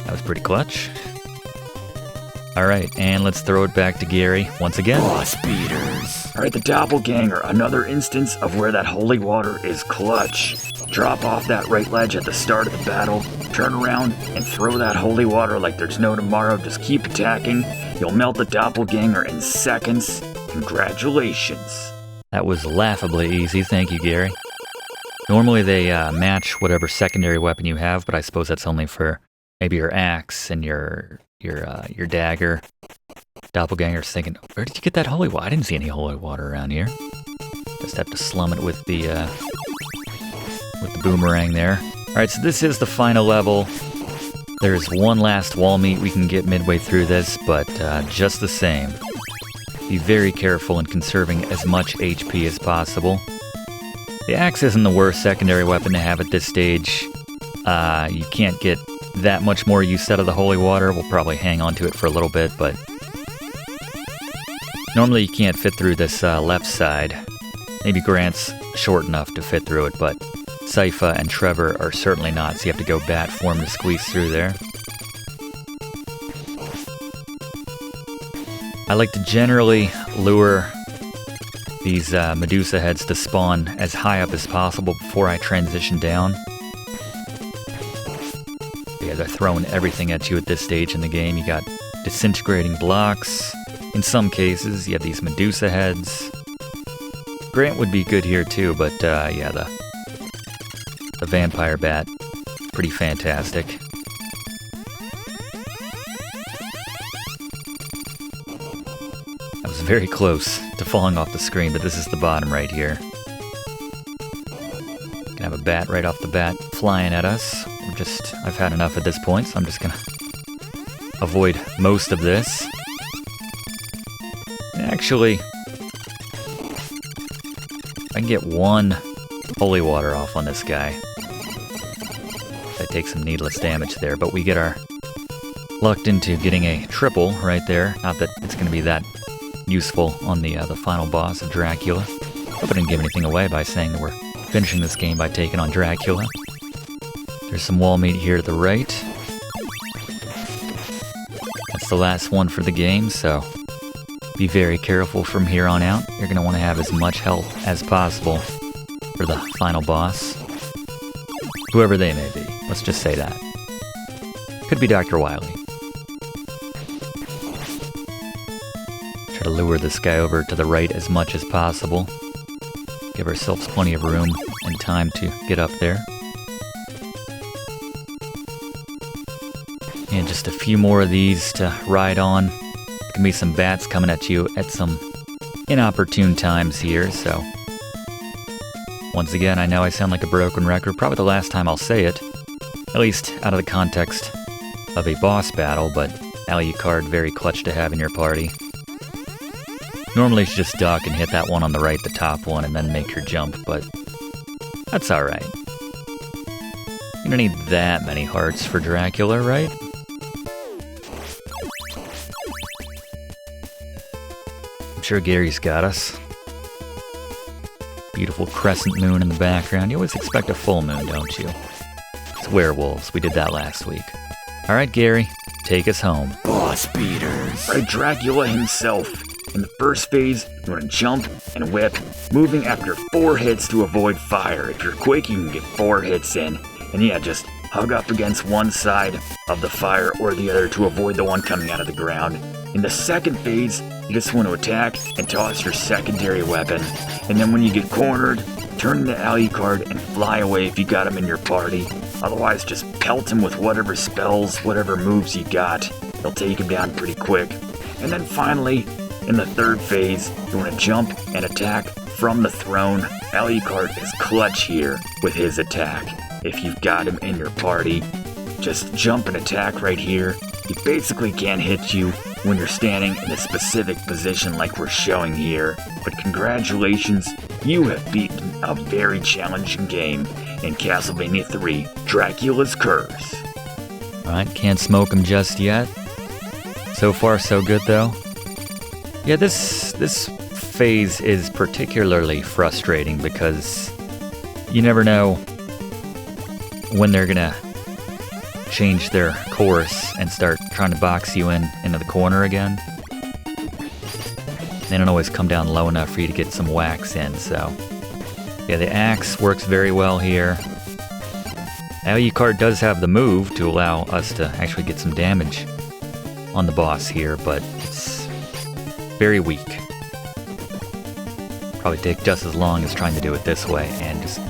That was pretty clutch. Alright, and let's throw it back to Gary once again. Boss beaters. Alright, the Doppelganger, another instance of where that holy water is clutch. Drop off that right ledge at the start of the battle, turn around, and throw that holy water like there's no tomorrow. Just keep attacking. You'll melt the Doppelganger in seconds. Congratulations. That was laughably easy, thank you, Gary. Normally they match whatever secondary weapon you have, but I suppose that's only for maybe your axe and your dagger. Doppelganger's thinking, where did you get that holy water? I didn't see any holy water around here. Just have to slum it with the boomerang there. Alright, so this is the final level. There's one last wall meat we can get midway through this, but just the same, be very careful in conserving as much HP as possible. The axe isn't the worst secondary weapon to have at this stage. You can't get that much more use out of the holy water. We'll probably hang on to it for a little bit, but normally you can't fit through this left side. Maybe Grant's short enough to fit through it, but Sypha and Trevor are certainly not, so you have to go bat form to squeeze through there. I like to generally lure these Medusa heads to spawn as high up as possible before I transition down. Yeah, they're throwing everything at you at this stage in the game. You got disintegrating blocks. In some cases, you have these Medusa heads. Grant would be good here too, but yeah, the vampire bat, pretty fantastic. I was very close to falling off the screen, but this is the bottom right here. Can have a bat right off the bat flying at us. I've had enough at this point, so I'm just gonna avoid most of this. Actually, I can get one holy water off on this guy. I take some needless damage there, but we get our lucked into getting a triple right there. Not that it's going to be that useful on the final boss of Dracula. Hope I didn't give anything away by saying that we're finishing this game by taking on Dracula. There's some wall meat here to the right. That's the last one for the game, so be very careful from here on out. You're going to want to have as much health as possible for the final boss. Whoever they may be, let's just say that. Could be Dr. Wily. Try to lure this guy over to the right as much as possible. Give ourselves plenty of room and time to get up there. And just a few more of these to ride on. There can be some bats coming at you at some inopportune times here, so once again, I know I sound like a broken record, probably the last time I'll say it, at least out of the context of a boss battle, but Alucard, very clutch to have in your party. Normally you should just duck and hit that one on the right, the top one, and then make your jump, but that's alright. You don't need that many hearts for Dracula, right? I'm sure Gary's got us. Beautiful crescent moon in the background. You always expect a full moon, don't you? It's werewolves. We did that last week. Alright, Gary, take us home. Boss beaters. By Dracula himself. In the first phase, you want to jump and whip, moving after 4 hits to avoid fire. If you're quick, you can get 4 hits in. And yeah, just hug up against one side of the fire or the other to avoid the one coming out of the ground. In the second phase, you just want to attack and toss your secondary weapon. And then when you get cornered, turn into Alucard and fly away if you got him in your party. Otherwise, just pelt him with whatever spells, whatever moves you got. They'll take him down pretty quick. And then finally, in the third phase, you want to jump and attack from the throne. Alucard is clutch here with his attack. If you've got him in your party, just jump and attack right here. He basically can't hit you when you're standing in a specific position like we're showing here. But congratulations, you have beaten a very challenging game in Castlevania III, Dracula's Curse. Alright, can't smoke him just yet. So far so good though. Yeah, this phase is particularly frustrating because you never know when they're gonna change their course and start trying to box you into the corner again. They don't always come down low enough for you to get some whacks in, so yeah, the axe works very well here. Alucard does have the move to allow us to actually get some damage on the boss here, but it's very weak. Probably take just as long as trying to do it this way, and just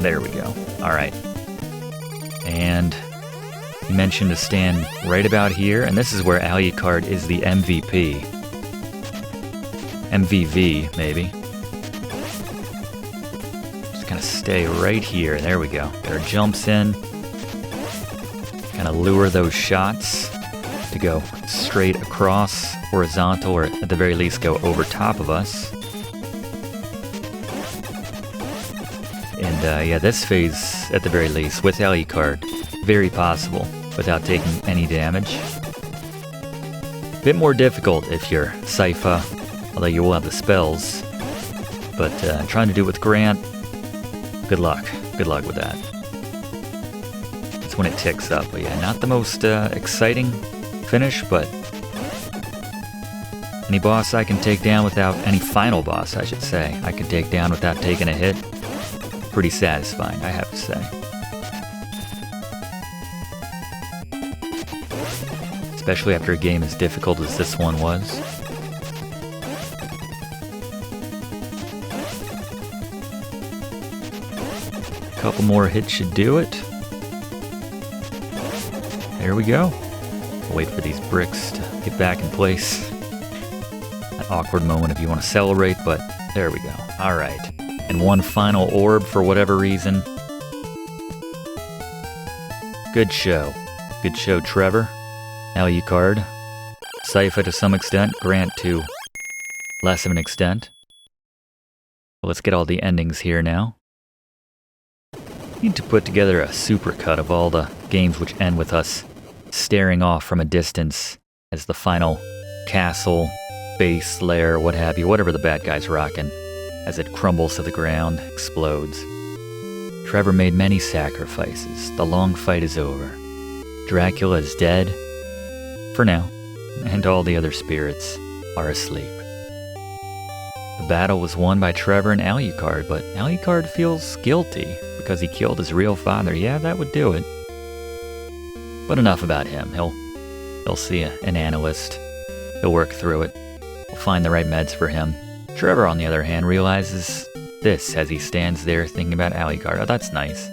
there we go. Alright. And you mentioned to stand right about here, and this is where Alucard is the MVP. MVV, maybe. Just kind of stay right here. There we go. Get our jumps in. Kind of lure those shots to go straight across, horizontal, or at the very least go over top of us. And yeah, this phase, at the very least, with Alucard, very possible without taking any damage. Bit more difficult if you're Sypha, although you will have the spells. But trying to do it with Grant, good luck. Good luck with that. That's when it ticks up. But yeah, not the most exciting finish, but any boss I can take down without, any final boss I should say, I can take down without taking a hit. Pretty satisfying, I have to say. Especially after a game as difficult as this one was. A couple more hits should do it. There we go. I'll wait for these bricks to get back in place. An awkward moment if you want to celebrate, but there we go. Alright. And one final orb for whatever reason. Good show. Good show, Trevor. Alucard. Sypha to some extent. Grant to less of an extent. Well, let's get all the endings here now. Need to put together a supercut of all the games which end with us staring off from a distance as the final castle, base, lair, what have you, whatever the bad guy's rocking, as it crumbles to the ground, explodes. Trevor made many sacrifices. The long fight is over. Dracula is dead, for now, and all the other spirits are asleep. The battle was won by Trevor and Alucard, but Alucard feels guilty because he killed his real father. Yeah, that would do it. But enough about him. He'll see an analyst. He'll work through it. We'll find the right meds for him. Trevor, on the other hand, realizes this as he stands there thinking about Alucard. Oh, that's nice.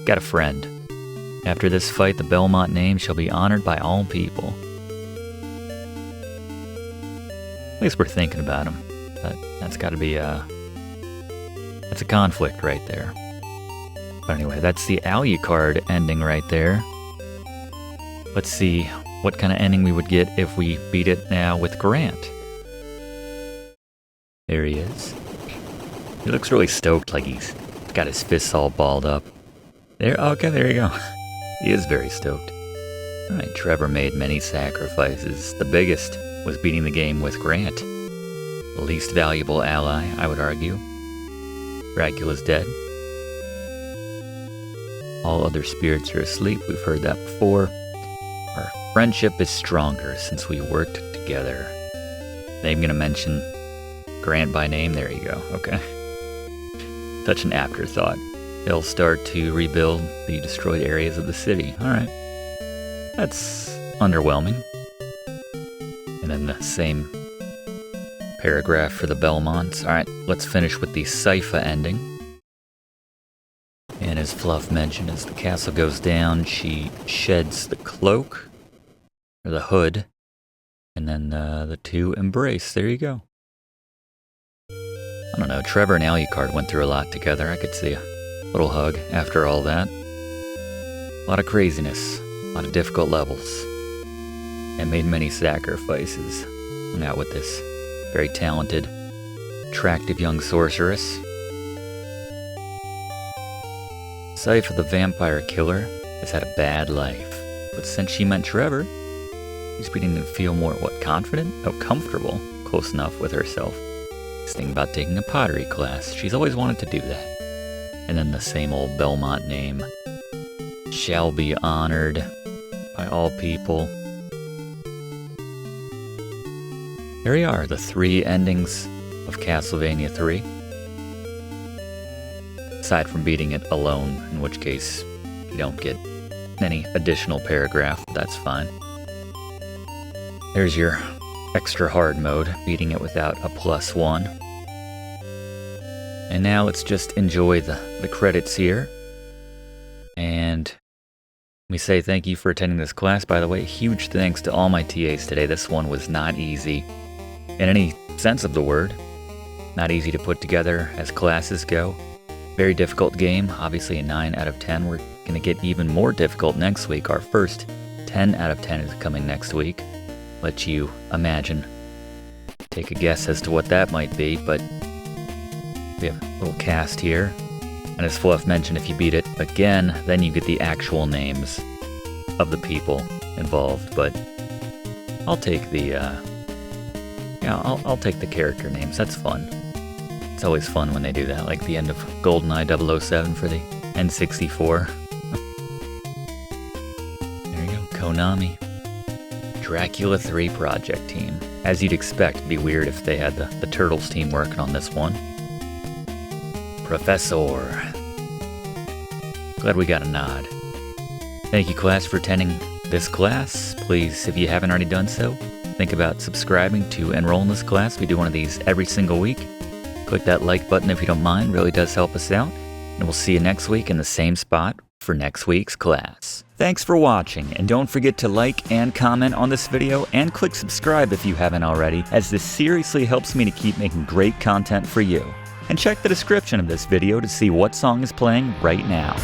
Got a friend. After this fight, the Belmont name shall be honored by all people. At least we're thinking about him. That's got to be that's a conflict right there. But anyway, that's the Alucard ending right there. Let's see what kind of ending we would get if we beat it now with Grant. There he is. He looks really stoked, like he's got his fists all balled up. There, okay, there you go. He is very stoked. Alright, Trevor made many sacrifices. The biggest was beating the game with Grant. The least valuable ally, I would argue. Dracula's dead. All other spirits are asleep. We've heard that before. Our friendship is stronger since we worked together. I'm gonna mention Grant by name. There you go. Okay. Such an afterthought. They'll start to rebuild the destroyed areas of the city. Alright. That's underwhelming. And then the same paragraph for the Belmonts. Alright, let's finish with the Sypha ending. And as Fluff mentioned, as the castle goes down, she sheds the cloak, or the hood, and then the two embrace. There you go. I don't know, Trevor and Alucard went through a lot together. I could see a little hug after all that. A lot of craziness, a lot of difficult levels, and made many sacrifices. Hung out with this very talented, attractive young sorceress. Sypha, the vampire killer, has had a bad life, but since she met Trevor, she's beginning to feel more, confident? Oh, comfortable, close enough with herself. She's thinking about taking a pottery class. She's always wanted to do that. And then the same old Belmont name. Shall be honored by all people. Here we are, the 3 endings of Castlevania III. Aside from beating it alone, in which case you don't get any additional paragraph, but that's fine. There's your extra hard mode, beating it without a +1. And now let's just enjoy the credits here. And let me say thank you for attending this class. By the way, huge thanks to all my TAs today. This one was not easy in any sense of the word. Not easy to put together as classes go. Very difficult game, obviously a 9 out of 10. We're going to get even more difficult next week. Our first 10 out of 10 is coming next week. Let you imagine, take a guess as to what that might be, but we have a little cast here. And as Fluff mentioned, if you beat it again, then you get the actual names of the people involved. But I'll take the, I'll take the character names. That's fun. It's always fun when they do that, like the end of GoldenEye 007 for the N64. There you go, Konami. Dracula 3 project team. As you'd expect, it'd be weird if they had the Turtles team working on this one. Professor. Glad we got a nod. Thank you, class, for attending this class. Please, if you haven't already done so, think about subscribing to enroll in this class. We do one of these every single week. Click that like button if you don't mind, really does help us out. And we'll see you next week in the same spot for next week's class. Thanks for watching, and don't forget to like and comment on this video, and click subscribe if you haven't already, as this seriously helps me to keep making great content for you. And check the description of this video to see what song is playing right now.